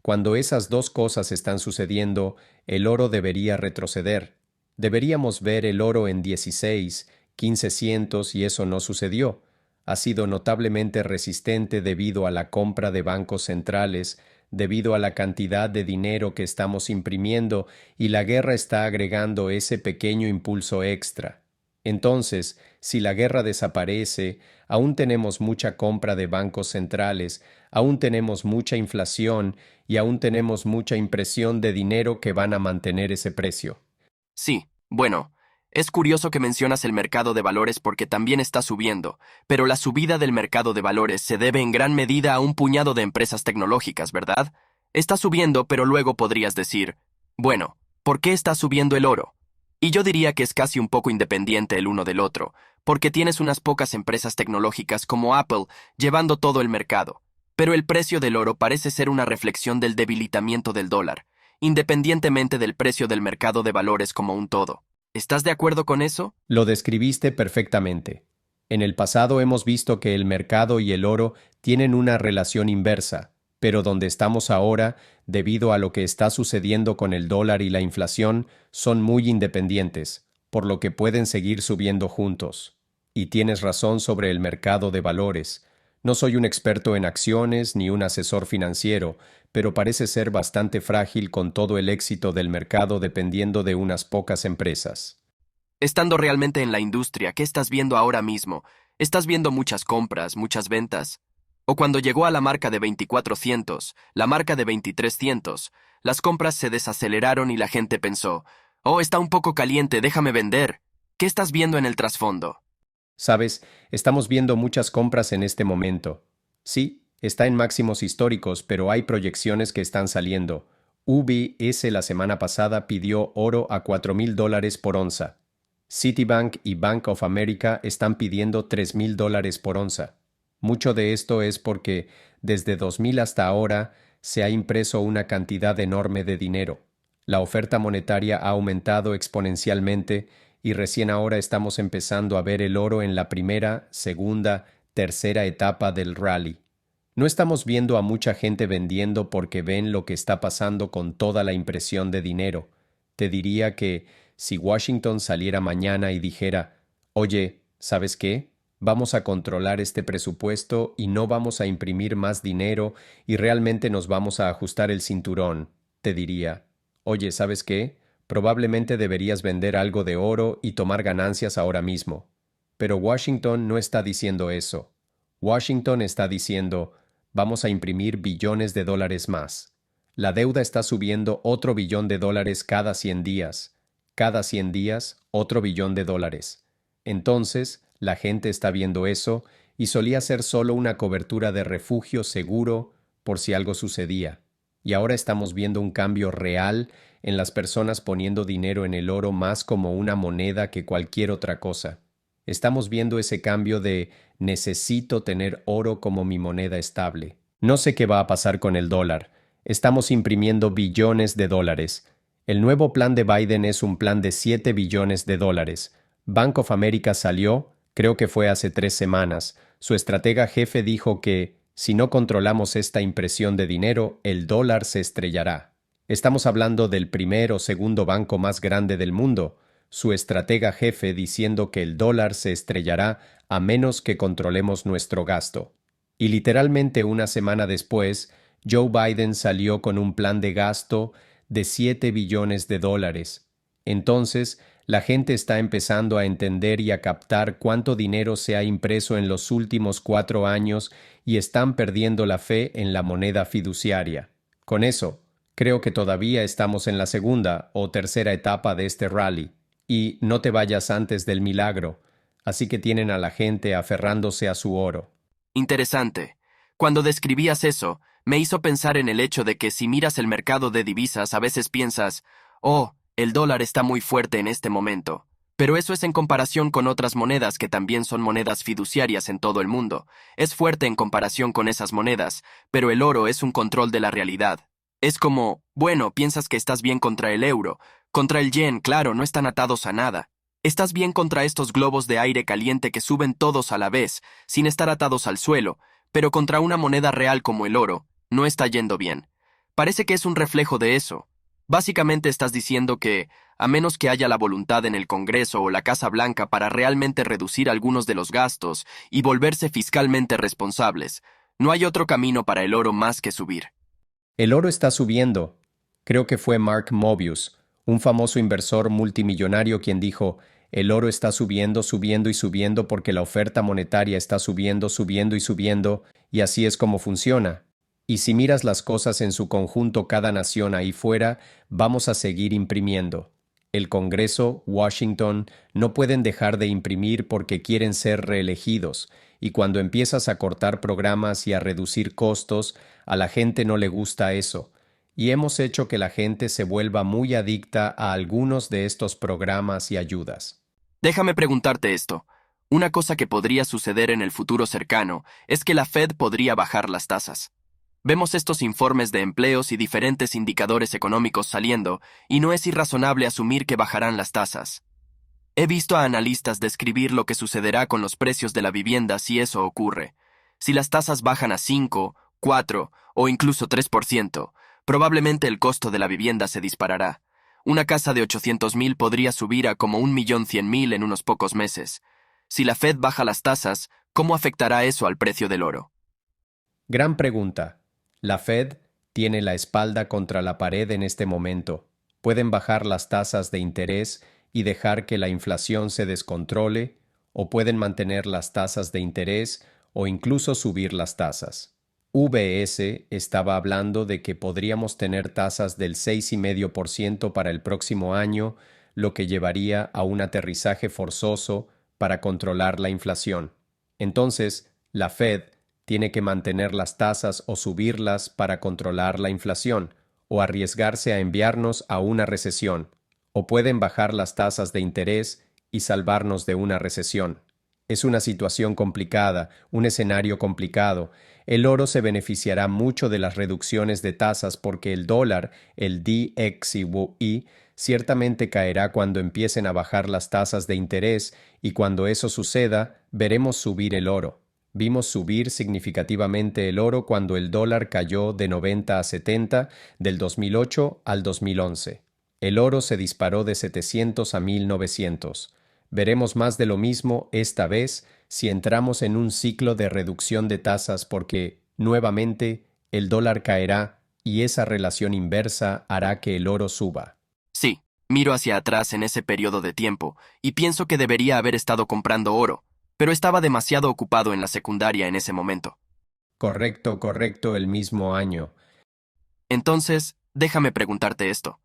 Speaker 3: Cuando esas dos cosas están sucediendo, el oro debería retroceder. Deberíamos ver el oro en 16, 1500 y eso no sucedió. Ha sido notablemente resistente debido a la compra de bancos centrales, debido a la cantidad de dinero que estamos imprimiendo y la guerra está agregando ese pequeño impulso extra. Entonces, si la guerra desaparece, aún tenemos mucha compra de bancos centrales, aún tenemos mucha inflación y aún tenemos mucha impresión de dinero que van a mantener ese precio.
Speaker 1: Sí, bueno, es curioso que mencionas el mercado de valores porque también está subiendo, pero la subida del mercado de valores se debe en gran medida a un puñado de empresas tecnológicas, ¿verdad? Está subiendo, pero luego podrías decir, bueno, ¿por qué está subiendo el oro? Y yo diría que es casi un poco independiente el uno del otro, porque tienes unas pocas empresas tecnológicas como Apple llevando todo el mercado. Pero el precio del oro parece ser una reflexión del debilitamiento del dólar, independientemente del precio del mercado de valores como un todo. ¿Estás de acuerdo con eso?
Speaker 3: Lo describiste perfectamente. En el pasado hemos visto que el mercado y el oro tienen una relación inversa, pero donde estamos ahora, debido a lo que está sucediendo con el dólar y la inflación, son muy independientes, por lo que pueden seguir subiendo juntos. Y tienes razón sobre el mercado de valores. No soy un experto en acciones ni un asesor financiero, pero parece ser bastante frágil con todo el éxito del mercado dependiendo de unas pocas empresas.
Speaker 1: Estando realmente en la industria, ¿qué estás viendo ahora mismo? ¿Estás viendo muchas compras, muchas ventas? O cuando llegó a la marca de 2400, la marca de 2300, las compras se desaceleraron y la gente pensó, oh, está un poco caliente, déjame vender. ¿Qué estás viendo en el trasfondo?
Speaker 3: Sabes, estamos viendo muchas compras en este momento. Sí, está en máximos históricos, pero hay proyecciones que están saliendo. UBS la semana pasada pidió oro a $4,000 por onza. Citibank y Bank of America están pidiendo $3,000 por onza. Mucho de esto es porque, desde 2000 hasta ahora, se ha impreso una cantidad enorme de dinero. La oferta monetaria ha aumentado exponencialmente y recién ahora estamos empezando a ver el oro en la primera, segunda, tercera etapa del rally. No estamos viendo a mucha gente vendiendo porque ven lo que está pasando con toda la impresión de dinero. Te diría que si Washington saliera mañana y dijera, oye, ¿Sabes qué? Vamos a controlar este presupuesto y no vamos a imprimir más dinero y realmente nos vamos a ajustar el cinturón. Te diría, oye, ¿sabes qué? Probablemente deberías vender algo de oro y tomar ganancias ahora mismo. Pero Washington no está diciendo eso. Washington está diciendo, vamos a imprimir billones de dólares más. La deuda está subiendo otro billón de dólares cada 100 días. Cada 100 días, otro billón de dólares. Entonces, la gente está viendo eso y solía ser solo una cobertura de refugio seguro por si algo sucedía. Y ahora estamos viendo un cambio real en las personas poniendo dinero en el oro más como una moneda que cualquier otra cosa. Estamos viendo ese cambio de necesito tener oro como mi moneda estable. No sé qué va a pasar con el dólar. Estamos imprimiendo billones de dólares. El nuevo plan de Biden es un plan de 7 billones de dólares. Bank of America salió, creo que fue hace 3 semanas. Su estratega jefe dijo que, si no controlamos esta impresión de dinero, el dólar se estrellará. Estamos hablando del primer o segundo banco más grande del mundo. Su estratega jefe diciendo que el dólar se estrellará a menos que controlemos nuestro gasto. Y literalmente una semana después, Joe Biden salió con un plan de gasto de 7 billones de dólares. Entonces, la gente está empezando a entender y a captar cuánto dinero se ha impreso en los últimos 4 años y están perdiendo la fe en la moneda fiduciaria. Con eso, creo que todavía estamos en la segunda o tercera etapa de este rally. Y no te vayas antes del milagro. Así que tienen a la gente aferrándose a su oro.
Speaker 1: Interesante. Cuando describías eso, me hizo pensar en el hecho de que si miras el mercado de divisas a veces piensas, oh, el dólar está muy fuerte en este momento. Pero eso es en comparación con otras monedas que también son monedas fiduciarias en todo el mundo. Es fuerte en comparación con esas monedas, pero el oro es un control de la realidad. Es como, bueno, piensas que estás bien contra el euro. Contra el yen, claro, no están atados a nada. Estás bien contra estos globos de aire caliente que suben todos a la vez, sin estar atados al suelo, pero contra una moneda real como el oro, no está yendo bien. Parece que es un reflejo de eso. Básicamente estás diciendo que, a menos que haya la voluntad en el Congreso o la Casa Blanca para realmente reducir algunos de los gastos y volverse fiscalmente responsables, no hay otro camino para el oro más que subir.
Speaker 3: El oro está subiendo. Creo que fue Mark Mobius, un famoso inversor multimillonario quien dijo, el oro está subiendo, subiendo y subiendo porque la oferta monetaria está subiendo, subiendo y subiendo, y así es como funciona. Y si miras las cosas en su conjunto cada nación ahí fuera, vamos a seguir imprimiendo. El Congreso, Washington, no pueden dejar de imprimir porque quieren ser reelegidos, y cuando empiezas a cortar programas y a reducir costos, a la gente no le gusta eso. Y hemos hecho que la gente se vuelva muy adicta a algunos de estos programas y ayudas.
Speaker 1: Déjame preguntarte esto. Una cosa que podría suceder en el futuro cercano es que la Fed podría bajar las tasas. Vemos estos informes de empleos y diferentes indicadores económicos saliendo, y no es irrazonable asumir que bajarán las tasas. He visto a analistas describir lo que sucederá con los precios de la vivienda si eso ocurre. Si las tasas bajan a 5, 4 o incluso 3%, probablemente el costo de la vivienda se disparará. Una casa de 800,000 podría subir a como 1,100,000 en unos pocos meses. Si la Fed baja las tasas, ¿cómo afectará eso al precio del oro?
Speaker 3: Gran pregunta. La Fed tiene la espalda contra la pared en este momento. Pueden bajar las tasas de interés y dejar que la inflación se descontrole, o pueden mantener las tasas de interés o incluso subir las tasas. UBS estaba hablando de que podríamos tener tasas del 6,5% para el próximo año, lo que llevaría a un aterrizaje forzoso para controlar la inflación. Entonces, la Fed tiene que mantener las tasas o subirlas para controlar la inflación, o arriesgarse a enviarnos a una recesión, o pueden bajar las tasas de interés y salvarnos de una recesión. Es una situación complicada, un escenario complicado. El oro se beneficiará mucho de las reducciones de tasas porque el dólar, el DXY, ciertamente caerá cuando empiecen a bajar las tasas de interés y cuando eso suceda, veremos subir el oro. Vimos subir significativamente el oro cuando el dólar cayó de 90 a 70 del 2008 al 2011. El oro se disparó de 700 a 1900. Veremos más de lo mismo esta vez si entramos en un ciclo de reducción de tasas porque, nuevamente, el dólar caerá y esa relación inversa hará que el oro suba.
Speaker 1: Sí, miro hacia atrás en ese periodo de tiempo y pienso que debería haber estado comprando oro, pero estaba demasiado ocupado en la secundaria en ese momento.
Speaker 3: Correcto, el mismo año.
Speaker 1: Entonces, déjame preguntarte esto.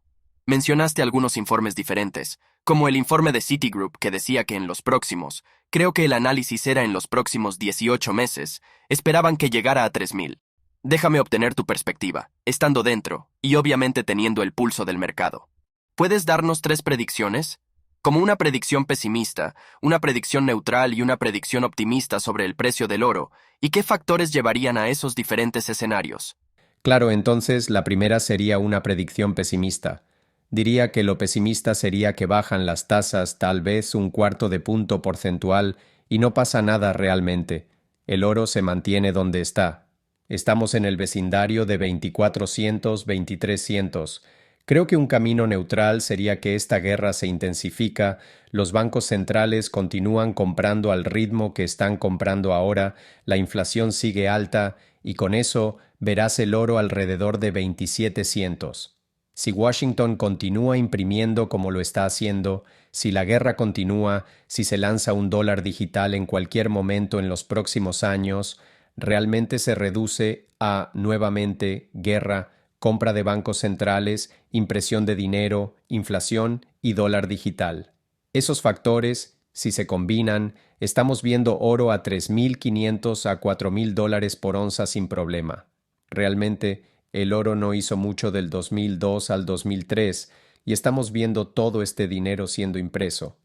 Speaker 1: Mencionaste algunos informes diferentes, como el informe de Citigroup que decía que en los próximos, creo que el análisis era en los próximos 18 meses, esperaban que llegara a 3,000. Déjame obtener tu perspectiva, estando dentro, y obviamente teniendo el pulso del mercado. ¿Puedes darnos 3 predicciones? Como una predicción pesimista, una predicción neutral y una predicción optimista sobre el precio del oro, ¿y qué factores llevarían a esos diferentes escenarios?
Speaker 3: Claro, entonces la primera sería una predicción pesimista. Diría que lo pesimista sería que bajan las tasas tal vez un cuarto de punto porcentual y no pasa nada realmente. El oro se mantiene donde está. Estamos en el vecindario de 2400, 2300. Creo que un camino neutral sería que esta guerra se intensifica, los bancos centrales continúan comprando al ritmo que están comprando ahora, la inflación sigue alta y con eso verás el oro alrededor de 2700. Si Washington continúa imprimiendo como lo está haciendo, si la guerra continúa, si se lanza un dólar digital en cualquier momento en los próximos años, realmente se reduce a, nuevamente, guerra, compra de bancos centrales, impresión de dinero, inflación y dólar digital. Esos factores, si se combinan, estamos viendo oro a 3,500 a 4,000 dólares por onza sin problema. Realmente, el oro no hizo mucho del 2002 al 2003 y estamos viendo todo este dinero siendo impreso.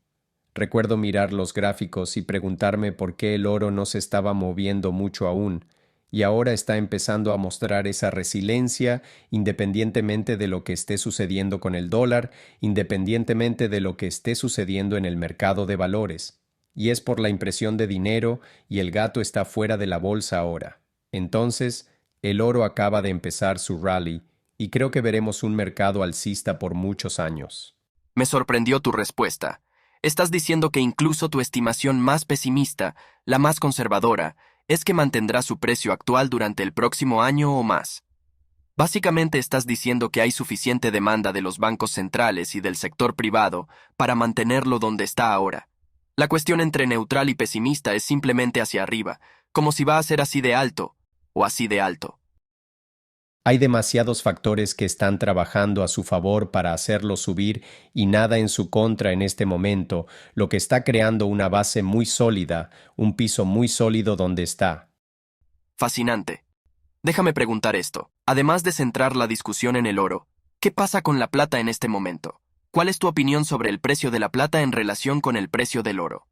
Speaker 3: Recuerdo mirar los gráficos y preguntarme por qué el oro no se estaba moviendo mucho aún, y ahora está empezando a mostrar esa resiliencia independientemente de lo que esté sucediendo con el dólar, independientemente de lo que esté sucediendo en el mercado de valores. Y es por la impresión de dinero y el gato está fuera de la bolsa ahora. Entonces, el oro acaba de empezar su rally y creo que veremos un mercado alcista por muchos años.
Speaker 1: Me sorprendió tu respuesta. Estás diciendo que incluso tu estimación más pesimista, la más conservadora, es que mantendrá su precio actual durante el próximo año o más. Básicamente estás diciendo que hay suficiente demanda de los bancos centrales y del sector privado para mantenerlo donde está ahora. La cuestión entre neutral y pesimista es simplemente hacia arriba, como si va a ser así de alto o así de alto.
Speaker 3: Hay demasiados factores que están trabajando a su favor para hacerlo subir y nada en su contra en este momento, lo que está creando una base muy sólida, un piso muy sólido donde está.
Speaker 1: Fascinante. Déjame preguntar esto. Además de centrar la discusión en el oro, ¿qué pasa con la plata en este momento? ¿Cuál es tu opinión sobre el precio de la plata en relación con el precio del oro?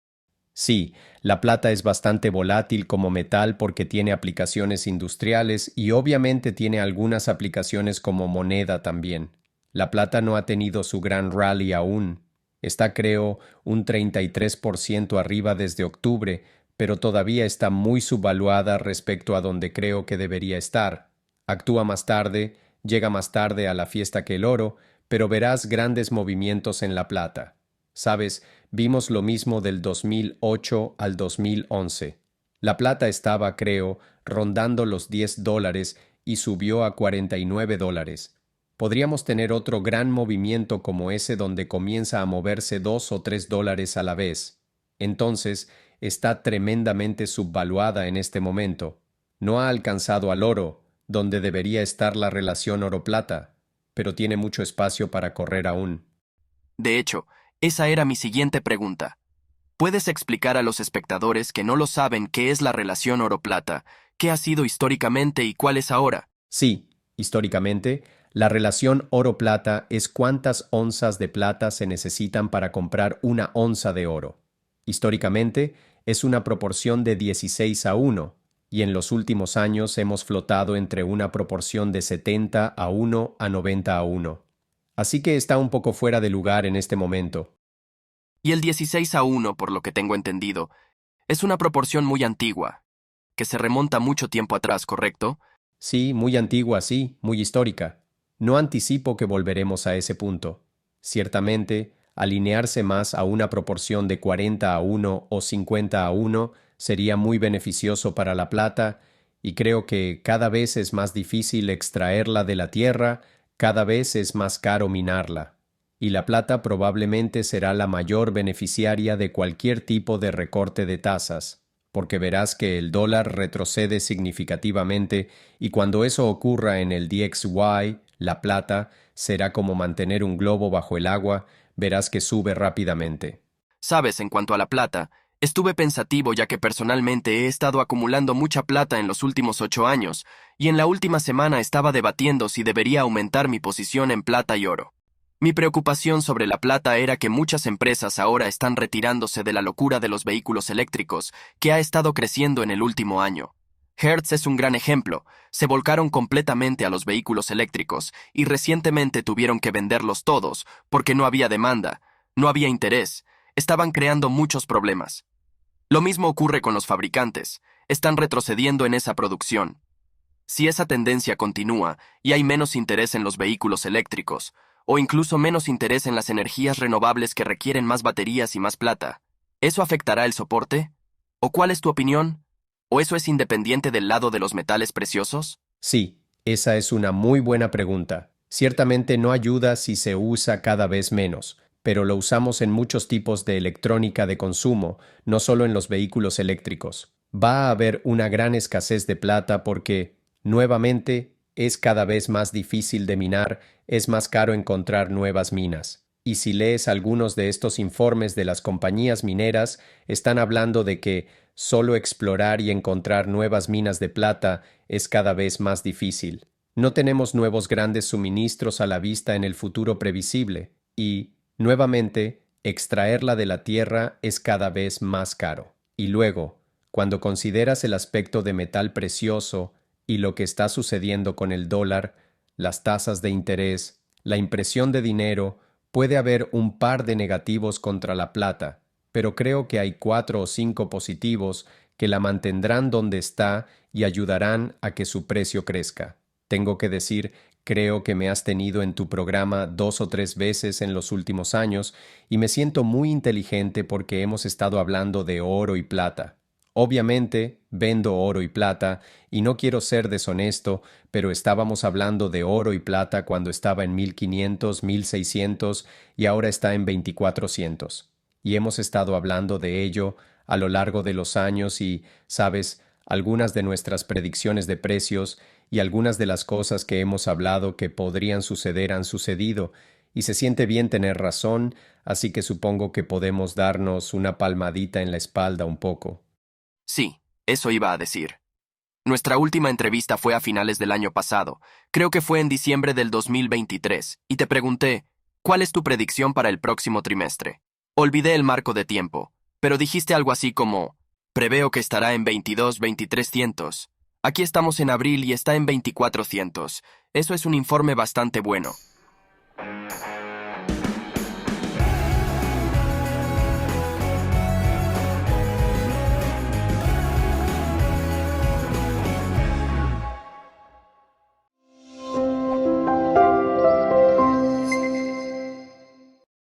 Speaker 3: Sí, la plata es bastante volátil como metal porque tiene aplicaciones industriales y obviamente tiene algunas aplicaciones como moneda también. La plata no ha tenido su gran rally aún. Está, creo, un 33% arriba desde octubre, pero todavía está muy subvaluada respecto a donde creo que debería estar. Actúa más tarde, llega más tarde a la fiesta que el oro, pero verás grandes movimientos en la plata. Sabes, vimos lo mismo del 2008 al 2011. La plata estaba, creo, rondando los $10 y subió a $49. Podríamos tener otro gran movimiento como ese donde comienza a moverse $2 o $3 a la vez. Entonces, está tremendamente subvaluada en este momento. No ha alcanzado al oro, donde debería estar la relación oro-plata, pero tiene mucho espacio para correr aún.
Speaker 1: De hecho, esa era mi siguiente pregunta. ¿Puedes explicar a los espectadores que no lo saben qué es la relación oro-plata, qué ha sido históricamente y cuál es ahora?
Speaker 3: Sí, históricamente, la relación oro-plata es cuántas onzas de plata se necesitan para comprar una onza de oro. Históricamente, es una proporción de 16:1, y en los últimos años hemos flotado entre una proporción de 70:1 a 90:1. Así que está un poco fuera de lugar en este momento.
Speaker 1: Y el 16:1, por lo que tengo entendido, es una proporción muy antigua, que se remonta mucho tiempo atrás, ¿correcto?
Speaker 3: Sí, muy antigua, sí, muy histórica. No anticipo que volveremos a ese punto. Ciertamente, Alinearse más a una proporción de 40-1 o 50-1 sería muy beneficioso para la plata, y creo que cada vez es más difícil extraerla de la tierra, cada vez es más caro minarla, y la plata probablemente será la mayor beneficiaria de cualquier tipo de recorte de tasas, porque verás que el dólar retrocede significativamente, y cuando eso ocurra en el DXY, la plata será como mantener un globo bajo el agua, verás que sube rápidamente.
Speaker 1: Sabes, en cuanto a la plata, estuve pensativo ya que personalmente he estado acumulando mucha plata en los últimos 8 años, y en la última semana estaba debatiendo si debería aumentar mi posición en plata y oro. Mi preocupación sobre la plata era que muchas empresas ahora están retirándose de la locura de los vehículos eléctricos, que ha estado creciendo en el último año. Hertz es un gran ejemplo. Se volcaron completamente a los vehículos eléctricos y recientemente tuvieron que venderlos todos porque no había demanda, no había interés, estaban creando muchos problemas. Lo mismo ocurre con los fabricantes, están retrocediendo en esa producción. Si esa tendencia continúa y hay menos interés en los vehículos eléctricos, o incluso menos interés en las energías renovables que requieren más baterías y más plata, ¿eso afectará el soporte? ¿O cuál es tu opinión? ¿O eso es independiente del lado de los metales preciosos?
Speaker 3: Sí, esa es una muy buena pregunta. Ciertamente no ayuda si se usa cada vez menos, pero lo usamos en muchos tipos de electrónica de consumo, no solo en los vehículos eléctricos. Va a haber una gran escasez de plata porque, nuevamente, es cada vez más difícil de minar, es más caro encontrar nuevas minas. Y si lees algunos de estos informes de las compañías mineras, están hablando de que solo explorar y encontrar nuevas minas de plata es cada vez más difícil. No tenemos nuevos grandes suministros a la vista en el futuro previsible y, nuevamente, extraerla de la tierra es cada vez más caro. Y luego, cuando consideras el aspecto de metal precioso y lo que está sucediendo con el dólar, las tasas de interés, la impresión de dinero, puede haber un par de negativos contra la plata, pero creo que hay 4 o 5 positivos que la mantendrán donde está y ayudarán a que su precio crezca. Tengo que decir, creo que me has tenido en tu programa 2 o 3 veces en los últimos años y me siento muy inteligente porque hemos estado hablando de oro y plata. Obviamente, vendo oro y plata, y no quiero ser deshonesto, pero estábamos hablando de oro y plata cuando estaba en 1500, 1600 y ahora está en 2400. Y hemos estado hablando de ello a lo largo de los años y, sabes, algunas de nuestras predicciones de precios y algunas de las cosas que hemos hablado que podrían suceder han sucedido, y se siente bien tener razón, así que supongo que podemos darnos una palmadita en la espalda un poco.
Speaker 1: Sí, eso iba a decir. Nuestra última entrevista fue a finales del año pasado, creo que fue en diciembre del 2023, y te pregunté, ¿cuál es tu predicción para el próximo trimestre? Olvidé el marco de tiempo, pero dijiste algo así como, preveo que estará en 22-2300. Aquí estamos en abril y está en 2400. Eso es un informe bastante bueno.